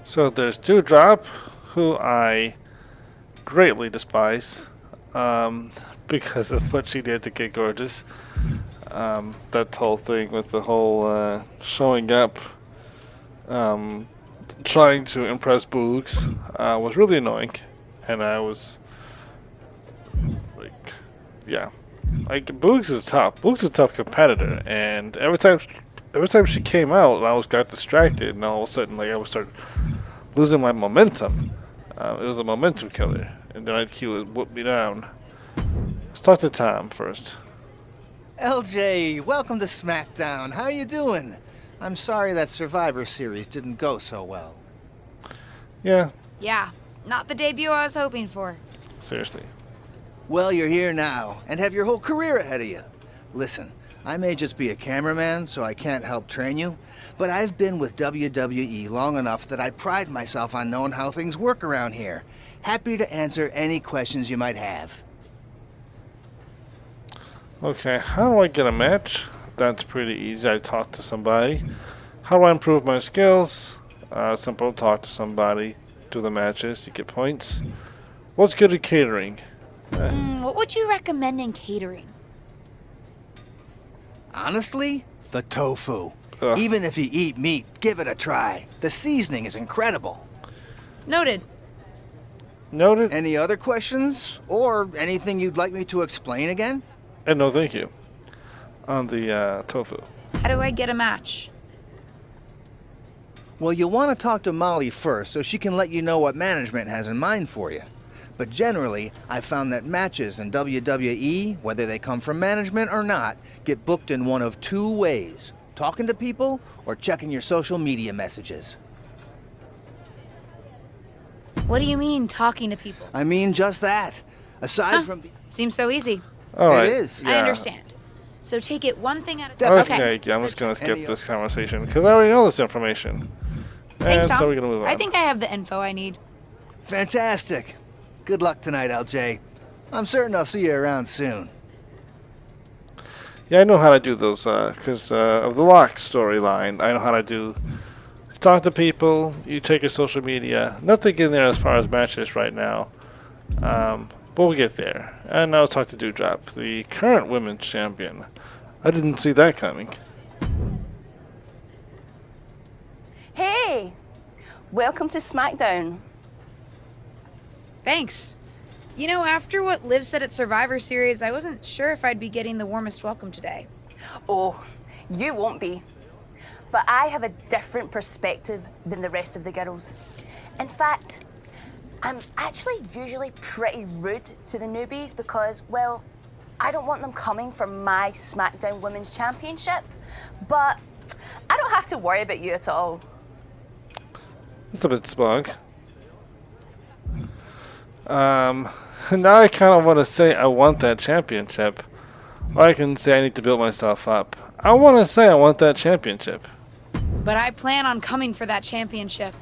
Speaker 1: So there's Dewdrop, who I greatly despise, because of what she did to Kid Gorgeous. That whole thing with the whole showing up, trying to impress Boogs, was really annoying, and I was like, yeah, like Boogs is tough. Boogs is a tough competitor, and every time she came out, I got distracted, and all of a sudden, like I would start losing my momentum. It was a momentum killer, and then he would whoop me down. Let's talk to Tom first.
Speaker 6: LJ, welcome to SmackDown. How you doing? I'm sorry that Survivor Series didn't go so well.
Speaker 1: Yeah.
Speaker 5: Yeah, not the debut I was hoping for.
Speaker 1: Seriously.
Speaker 6: Well, you're here now, and have your whole career ahead of you. Listen, I may just be a cameraman, so I can't help train you, but I've been with WWE long enough that I pride myself on knowing how things work around here. Happy to answer any questions you might have.
Speaker 1: Okay, how do I get a match? That's pretty easy. I talk to somebody. How do I improve my skills? Simple, talk to somebody. Do the matches, you get points. What's good at catering?
Speaker 5: What would you recommend in catering?
Speaker 6: Honestly, the tofu.
Speaker 1: Ugh.
Speaker 6: Even if you eat meat, give it a try. The seasoning is incredible.
Speaker 5: Noted.
Speaker 1: Noted?
Speaker 6: Any other questions? Or anything you'd like me to explain again?
Speaker 1: And no thank you. On the tofu.
Speaker 5: How do I get a match?
Speaker 6: Well, you'll want to talk to Molly first so she can let you know what management has in mind for you. But generally, I've found that matches in WWE, whether they come from management or not, get booked in one of two ways. Talking to people or checking your social media messages.
Speaker 5: What do you mean, talking to people?
Speaker 6: I mean just that. Aside from...
Speaker 5: Seems so easy.
Speaker 1: Alright.
Speaker 6: It is.
Speaker 5: I understand. So take it one thing at a time.
Speaker 1: Okay, yeah, I'm just gonna skip this conversation because I already know this information.
Speaker 5: Thanks,
Speaker 1: And
Speaker 5: Tom.
Speaker 1: so we're gonna move on.
Speaker 5: I think I have the info I need.
Speaker 6: Fantastic. Good luck tonight, LJ. I'm certain I'll see you around soon.
Speaker 1: Yeah, I know how to do those because of the Lock storyline. I know how to do. Talk to people. You check your social media. Nothing in there as far as matches right now. But we'll get there. And I'll talk to Dewdrop, the current women's champion. I didn't see that coming.
Speaker 13: Hey! Welcome to SmackDown.
Speaker 5: Thanks. You know, after what Liv said at Survivor Series, I wasn't sure if I'd be getting the warmest welcome today.
Speaker 13: Oh, you won't be. But I have a different perspective than the rest of the girls. In fact, I'm actually usually pretty rude to the newbies because, well, I don't want them coming for my SmackDown Women's Championship. But I don't have to worry about you at all.
Speaker 1: That's a bit smug. Now I kind of want to say I want that championship. Or I can say I need to build myself up. I want to say I want that championship.
Speaker 5: But I plan on coming for that championship.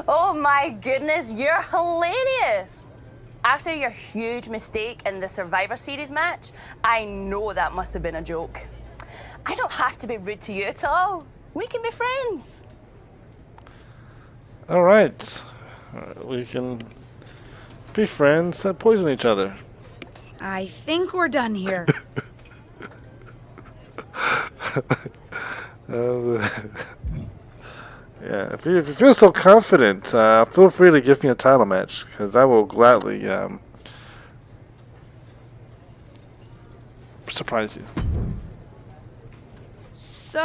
Speaker 13: Oh my goodness, you're hilarious! After your huge mistake in the Survivor Series match, I know that must have been a joke. I don't have to be rude to you at all. We can be friends.
Speaker 1: Alright. We can be friends that poison each other.
Speaker 5: I think we're done here.
Speaker 1: Yeah, if you feel so confident, feel free to give me a title match, because I will gladly surprise you.
Speaker 5: So,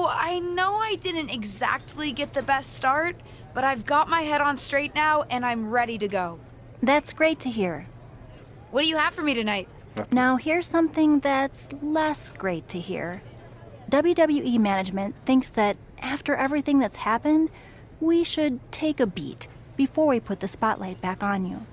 Speaker 5: I know I didn't exactly get the best start, but I've got my head on straight now, and I'm ready to go.
Speaker 7: That's great to hear.
Speaker 5: What do you have for me tonight?
Speaker 7: Now, here's something that's less great to hear. WWE management thinks that after everything that's happened, we should take a beat before we put the spotlight back on you.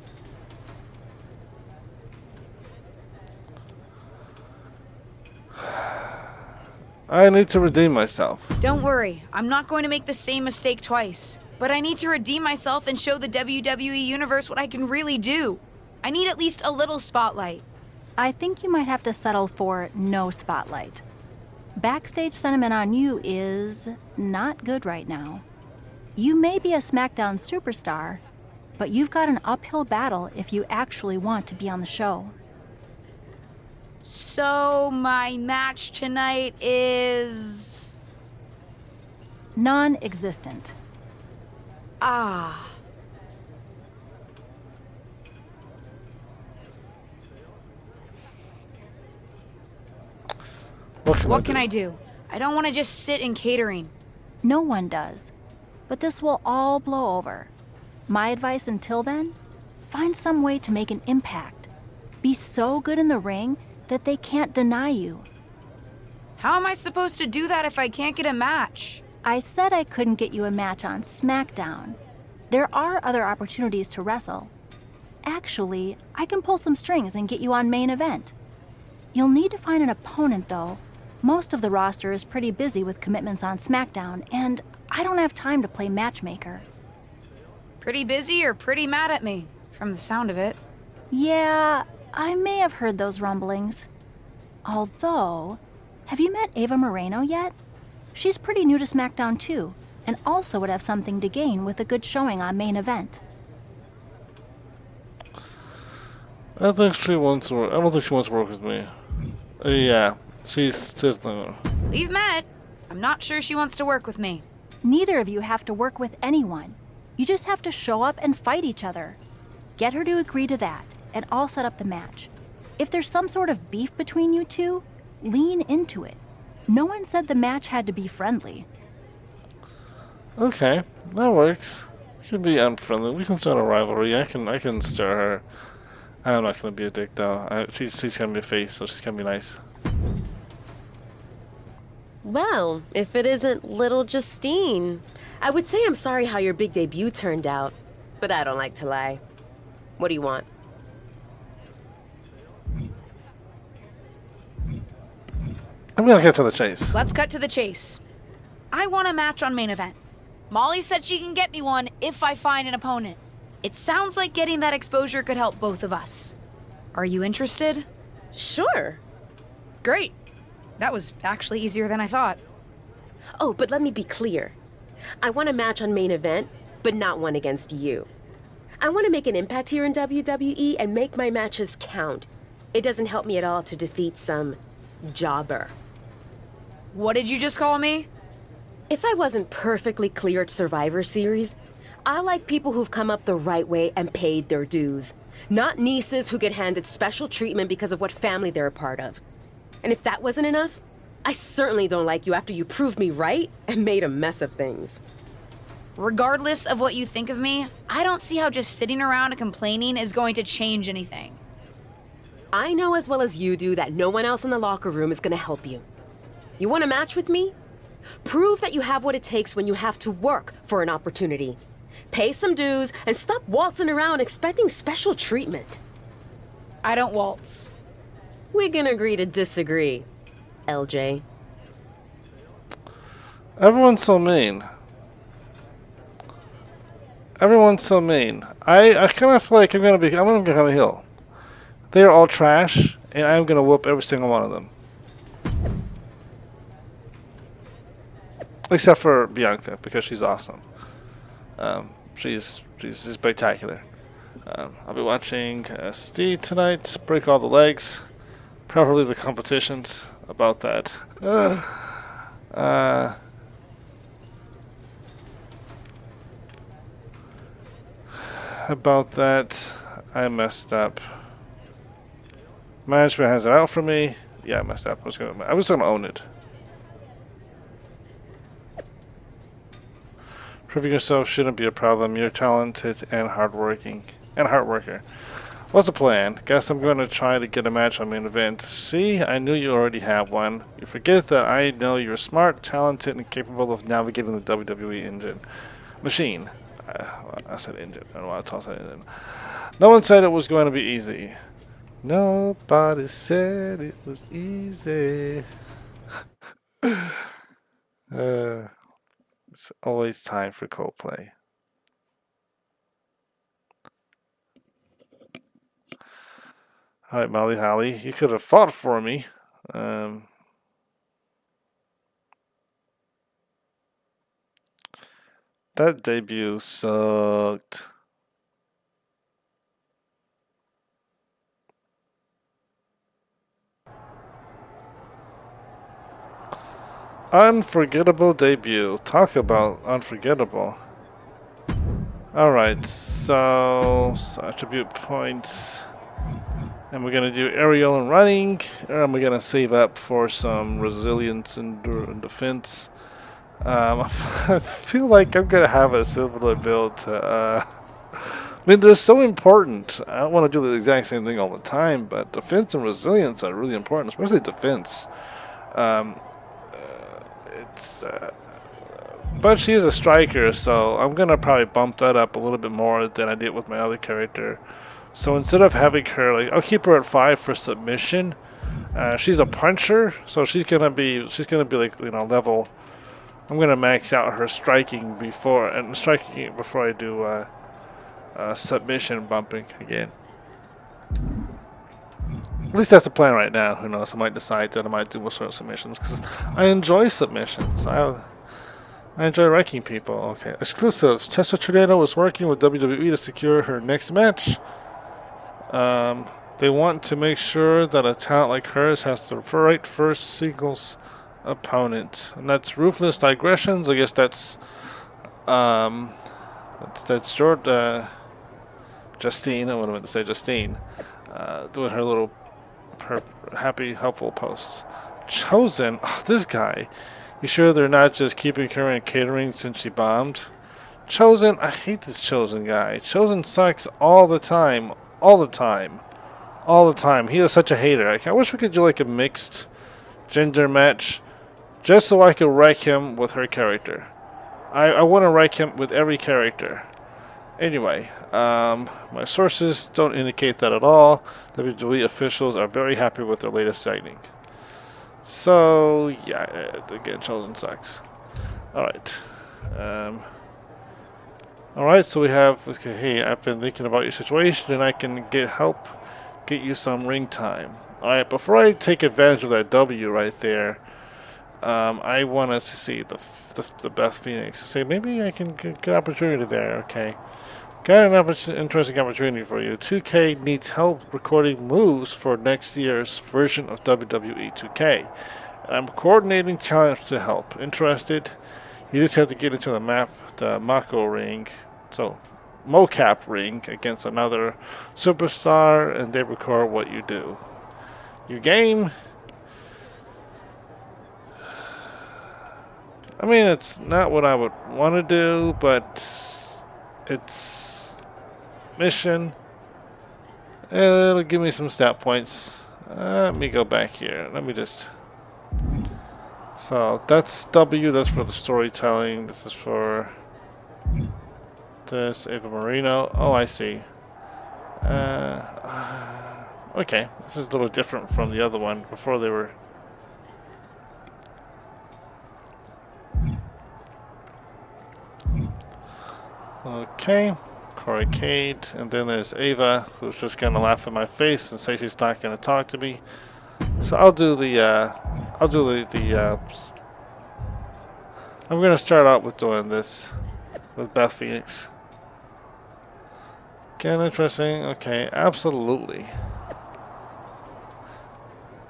Speaker 1: I need to redeem myself.
Speaker 5: Don't worry, I'm not going to make the same mistake twice. But I need to redeem myself and show the WWE Universe what I can really do. I need at least a little spotlight.
Speaker 7: I think you might have to settle for no spotlight. Backstage sentiment on you is not good right now. You may be a SmackDown superstar, but you've got an uphill battle if you actually want to be on the show.
Speaker 5: So, my match tonight is...
Speaker 7: non-existent.
Speaker 5: Ah. What can I do? I don't want to just sit in catering.
Speaker 7: No one does. But this will all blow over. My advice until then? Find some way to make an impact. Be so good in the ring that they can't deny you.
Speaker 5: How am I supposed to do that if I can't get a match?
Speaker 7: I said I couldn't get you a match on SmackDown. There are other opportunities to wrestle. Actually, I can pull some strings and get you on main event. You'll need to find an opponent, though. Most of the roster is pretty busy with commitments on SmackDown, and I don't have time to play matchmaker.
Speaker 5: Pretty busy or pretty mad at me, from the sound of it.
Speaker 7: Yeah, I may have heard those rumblings. Although, have you met Ava Moreno yet? She's pretty new to SmackDown too, and also would have something to gain with a good showing on main event.
Speaker 1: I don't think she wants to work with me. Yeah, she's just not.
Speaker 5: We've met. I'm not sure she wants to work with me.
Speaker 7: Neither of you have to work with anyone. You just have to show up and fight each other. Get her to agree to that, and I'll set up the match. If there's some sort of beef between you two, lean into it. No one said the match had to be friendly.
Speaker 1: Okay, that works. Should be unfriendly. We can start a rivalry. I can stir her. I'm not gonna be a dick though. She's gonna be a face, so she's gonna be nice.
Speaker 3: Well, if it isn't little Justine. I would say I'm sorry how your big debut turned out, but I don't like to lie. What do you want?
Speaker 1: I'm gonna get to the chase.
Speaker 5: Let's cut to the chase. I want a match on main event.
Speaker 12: Molly said she can get me one if I find an opponent.
Speaker 5: It sounds like getting that exposure could help both of us. Are you interested?
Speaker 3: Sure.
Speaker 5: Great. That was actually easier than I thought.
Speaker 3: Oh, but let me be clear. I want a match on main event, but not one against you. I want to make an impact here in WWE and make my matches count. It doesn't help me at all to defeat some jobber.
Speaker 5: What did you just call me?
Speaker 3: If I wasn't perfectly clear at Survivor Series, I like people who've come up the right way and paid their dues. Not nieces who get handed special treatment because of what family they're a part of. And if that wasn't enough, I certainly don't like you after you proved me right and made a mess of things.
Speaker 12: Regardless of what you think of me, I don't see how just sitting around and complaining is going to change anything.
Speaker 3: I know as well as you do that no one else in the locker room is going to help you. You want a match with me? Prove that you have what it takes when you have to work for an opportunity. Pay some dues and stop waltzing around expecting special treatment.
Speaker 12: I don't waltz.
Speaker 3: We can agree to disagree, LJ.
Speaker 1: Everyone's so mean. Everyone's so mean. I kind of feel like I'm gonna become a heel. They're all trash, and I'm gonna whoop every single one of them. Except for Bianca, because she's awesome. She's spectacular. I'll be watching SD tonight. Break all the legs. Probably the competitions about that. About that, I messed up. Management has it out for me. Yeah, I messed up. I was gonna own it. Proving yourself shouldn't be a problem. You're talented and hardworking. And hard worker. What's the plan? Guess I'm going to try to get a match on main event. See, I knew you already have one. You forget that I know you're smart, talented, and capable of navigating the WWE machine. I said engine. I don't know why I tossed that engine. No one said it was going to be easy. Nobody said it was easy. It's always time for Coldplay. Alright, Molly Holly, you could have fought for me. That debut sucked. Unforgettable debut. Talk about unforgettable. Alright, so attribute points. And we're going to do aerial and running. And we're going to save up for some resilience and defense. I feel like I'm going to have a similar build to... I mean, they're so important. I don't want to do the exact same thing all the time, but defense and resilience are really important, especially defense. But she is a striker, so I'm going to probably bump that up a little bit more than I did with my other character. So instead of having her, like, I'll keep her at 5 for submission. She's a puncher, so she's gonna be like, you know, level. I'm gonna max out her striking before I do submission bumping again. At least that's the plan right now. Who knows? I might decide that I might do more sort of submissions because I enjoy submissions. I enjoy wrecking people. Okay, exclusives. Tessa Tornado is working with WWE to secure her next match. They want to make sure that a talent like hers has the right first singles opponent, and that's Ruthless Digressions. I guess that's Justine. I would have meant to say Justine, doing her happy, helpful posts. Chosen. Oh, this guy. You sure they're not just keeping her in catering since she bombed? Chosen. I hate this Chosen guy. Chosen sucks all the time. All the time. He is such a hater. I wish we could do like a mixed gender match just so I could wreck him with her character. I want to wreck him with every character. Anyway, my sources don't indicate that at all. WWE officials are very happy with their latest signing. So yeah, again, chosen sucks. All right. All right. So we have. Okay, hey, I've been thinking about your situation, and I can get you some ring time. All right. Before I take advantage of that W right there, I want us to see the Beth Phoenix. Say maybe I can get opportunity there. Okay. Got an interesting opportunity for you. 2K needs help recording moves for next year's version of WWE 2K. I'm coordinating challenge to help. Interested? You just have to get into the Mako ring, so mocap ring against another superstar, and they record what you do. You game? I mean, it's not what I would want to do, but it's mission. It'll give me some stat points. Let me go back here. Let me just... So, that's W. That's for the storytelling. This is for... This, Ava Marino. Oh, I see. Okay. This is a little different from the other one. Before they were... Okay. Corey Cade, and then there's Ava, who's just gonna laugh in my face and say she's not gonna talk to me. So I'm gonna start out with doing this with Beth Phoenix. Again, interesting. Okay, absolutely.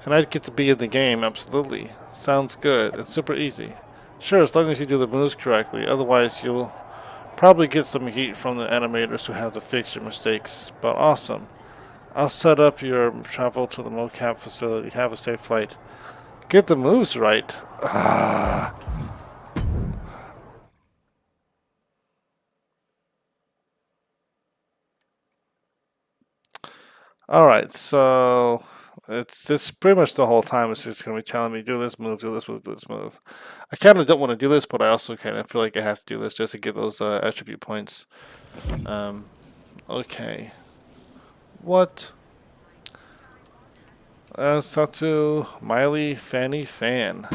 Speaker 1: And I'd get to be in the game, absolutely. Sounds good. It's super easy. Sure, as long as you do the moves correctly. Otherwise, you'll probably get some heat from the animators who have to fix your mistakes, but awesome. I'll set up your travel to the mocap facility. Have a safe flight. Get the moves right. Ah. Alright, so it's just pretty much the whole time it's just going to be telling me do this move, do this move, do this move. I kind of don't want to do this, but I also kind of feel like I have to do this just to get those attribute points. Okay. What? Satu, Miley, Fanny, Fan.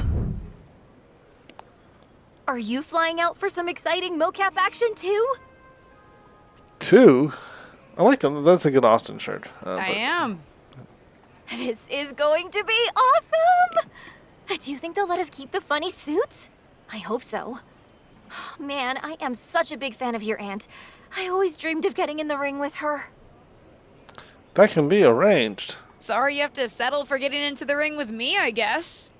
Speaker 14: Are you flying out for some exciting mocap action too?
Speaker 1: Two? I like that. That's a good Austin shirt.
Speaker 5: I am.
Speaker 14: This is going to be awesome! Do you think they'll let us keep the funny suits? I hope so. Man, I am such a big fan of your aunt. I always dreamed of getting in the ring with her.
Speaker 1: That can be arranged.
Speaker 12: Sorry you have to settle for getting into the ring with me, I guess.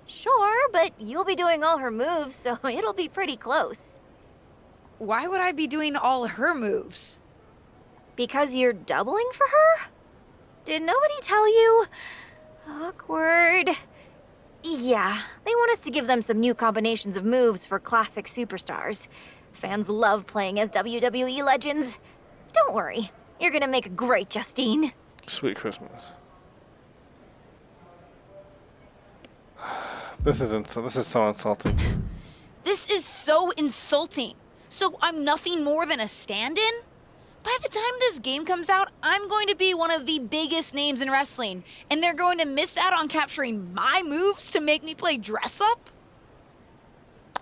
Speaker 14: Sure, but you'll be doing all her moves, so it'll be pretty close.
Speaker 5: Why would I be doing all her moves?
Speaker 14: Because you're doubling for her? Did nobody tell you? Awkward. Yeah, they want us to give them some new combinations of moves for classic superstars. Fans love playing as WWE legends. Don't worry, you're gonna make a great Justine.
Speaker 1: Sweet Christmas. This is so insulting.
Speaker 12: This is so insulting. So I'm nothing more than a stand-in? By the time this game comes out, I'm going to be one of the biggest names in wrestling, and they're going to miss out on capturing my moves to make me play dress-up?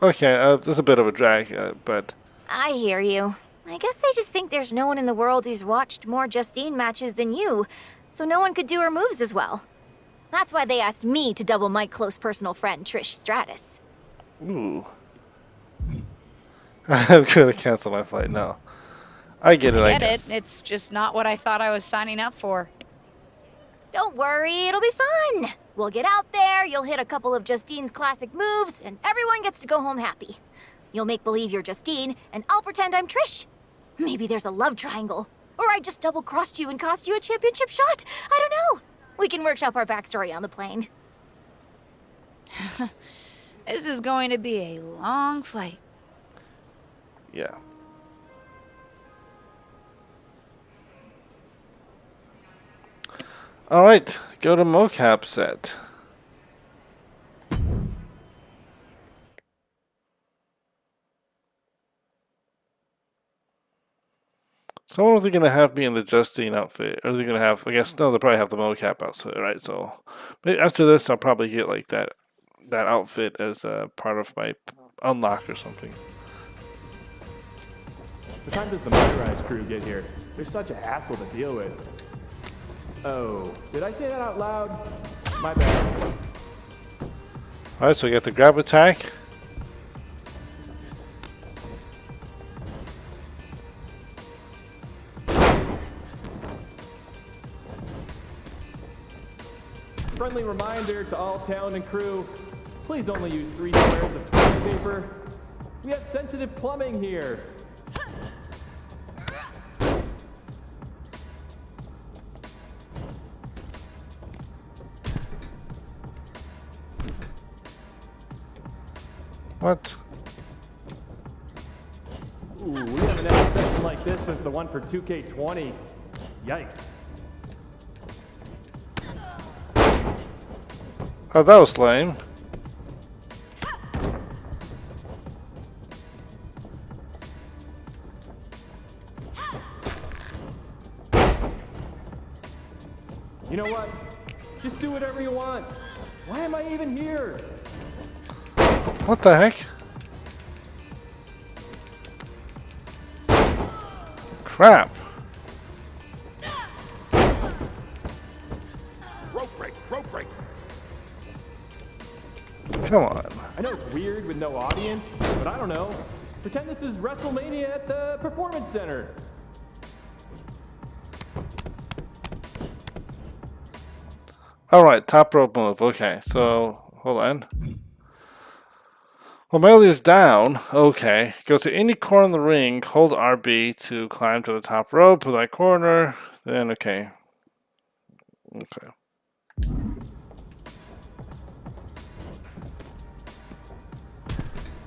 Speaker 1: Okay, this is a bit of a drag, but...
Speaker 14: I hear you. I guess they just think there's no one in the world who's watched more Justine matches than you, so no one could do her moves as well. That's why they asked me to double my close personal friend, Trish Stratus.
Speaker 1: Ooh. I'm gonna cancel my flight now. I get it, I guess.
Speaker 12: It's just not what I thought I was signing up for.
Speaker 14: Don't worry, it'll be fun. We'll get out there, you'll hit a couple of Justine's classic moves, and everyone gets to go home happy. You'll make believe you're Justine, and I'll pretend I'm Trish. Maybe there's a love triangle. Or I just double-crossed you and cost you a championship shot. I don't know. We can workshop our backstory on the plane.
Speaker 5: This is going to be a long flight.
Speaker 1: Yeah. Alright, go to mocap set. So when are they gonna have me in the Justine outfit? Or are they gonna have? I guess no. They probably have the mocap outfit, right? So, but after this, I'll probably get like that outfit as a part of my unlock or something.
Speaker 4: What time does the Myrise crew get here? They're such a hassle to deal with. Oh, did I say that out loud? My bad.
Speaker 1: All right, so we got the grab attack.
Speaker 4: Friendly reminder to all talent and crew, please only use 3 squares of toilet paper. We have sensitive plumbing here.
Speaker 1: What?
Speaker 4: Ooh, we haven't had a session like this since the one for 2K20. Yikes.
Speaker 1: Oh, that was lame.
Speaker 4: You know what? Just do whatever you want. Why am I even here?
Speaker 1: What the heck? Crap.
Speaker 4: Rope break, rope break.
Speaker 1: Come on.
Speaker 4: I know it's weird with no audience, but I don't know. Pretend this is WrestleMania at the Performance Center.
Speaker 1: Alright, top rope move. Okay, so hold on. Well, Melody is down. Okay. Go to any corner in the ring, hold RB to climb to the top rope of that corner. Then, okay. Okay.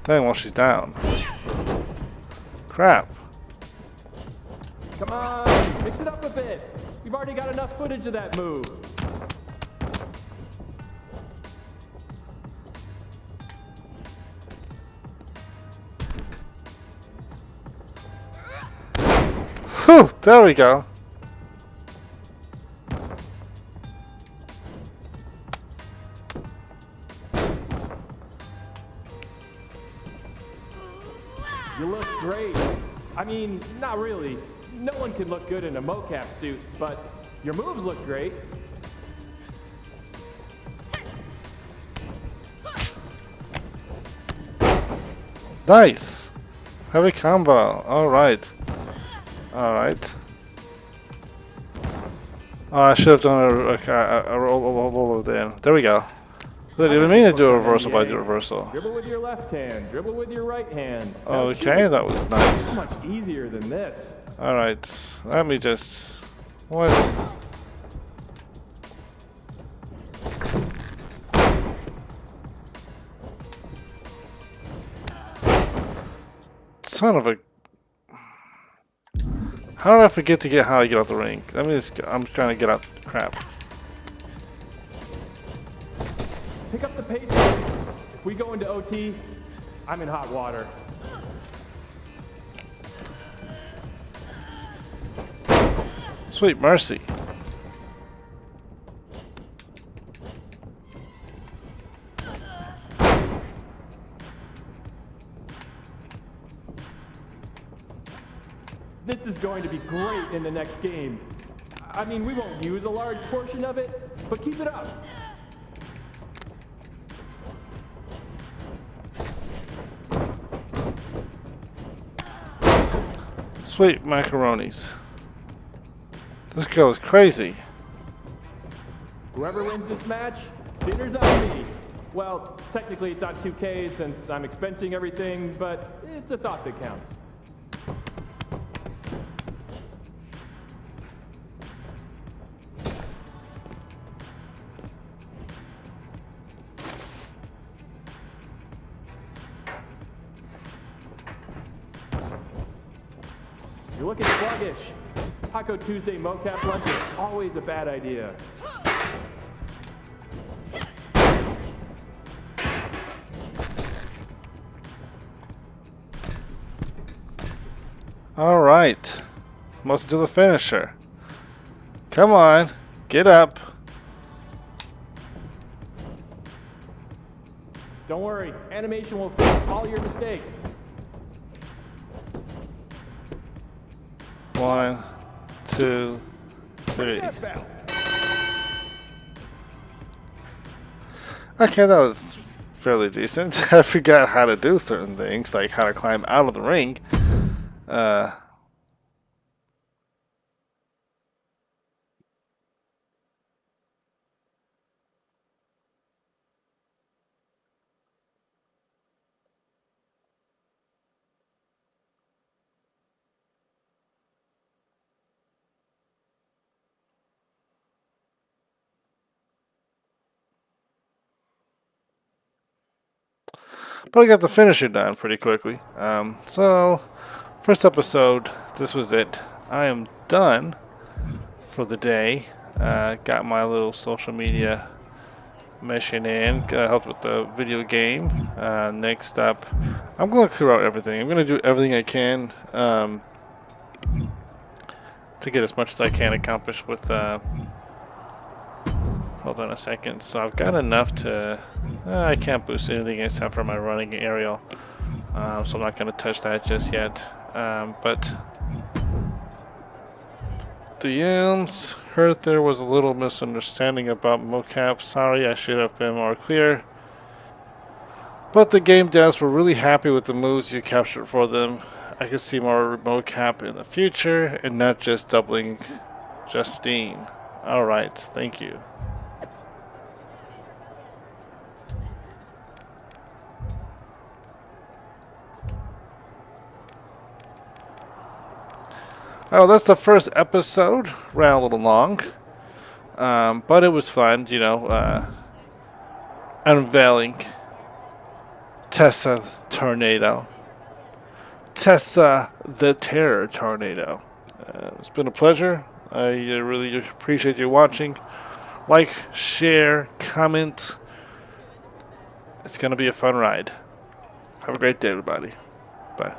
Speaker 1: Dang, well, she's down. Crap.
Speaker 4: Come on, mix it up a bit. We've already got enough footage of that move.
Speaker 1: Whew, there we go.
Speaker 4: You look great. I mean, not really. No one can look good in a mocap suit, but your moves look great.
Speaker 1: Nice. Heavy combo. Alright. Alright. Oh, I should have done a roll over there. There we go. I didn't even mean to do a reversal by the reversal.
Speaker 4: Dribble with your left hand, dribble with your right hand.
Speaker 1: Okay, that was nice.
Speaker 4: So much easier than this.
Speaker 1: Alright, let me just... What? Son of a... How did I forget to get how I get out the ring? Let me just... I'm trying to get out... Crap.
Speaker 4: Pick up the pace. If we go into OT, I'm in hot water.
Speaker 1: Sweet mercy.
Speaker 4: This is going to be great in the next game. I mean, we won't use a large portion of it, but keep it up.
Speaker 1: Sweet macaronis. This girl is crazy.
Speaker 4: Whoever wins this match, dinner's on me. Well, technically it's on 2K since I'm expensing everything, but it's a thought that counts. You're looking sluggish. Taco Tuesday mocap lunch is always a bad idea.
Speaker 1: Alright. Must do the finisher. Come on, get up.
Speaker 4: Don't worry, animation will fix all your mistakes.
Speaker 1: 1, 2, 3. Okay, that was fairly decent. I forgot how to do certain things, like how to climb out of the ring. But I got the finisher done pretty quickly. So, first episode, this was it. I am done for the day. Got my little social media mission in. Helped with the video game. Next up, I'm going to clear out everything. I'm going to do everything I can to get as much as I can accomplished with... hold on a second. So I've got enough to... I can't boost anything except for my running aerial. So I'm not going to touch that just yet. But... DMs, heard there was a little misunderstanding about mocap. Sorry, I should have been more clear. But the game devs were really happy with the moves you captured for them. I could see more mocap in the future and not just doubling Justine. Alright, thank you. Oh, that's the first episode. Ran a little long. But it was fun, you know, unveiling Tessa Tornado. Tessa the Terror Tornado. It's been a pleasure. I really appreciate you watching. Like, share, comment. It's going to be a fun ride. Have a great day, everybody. Bye.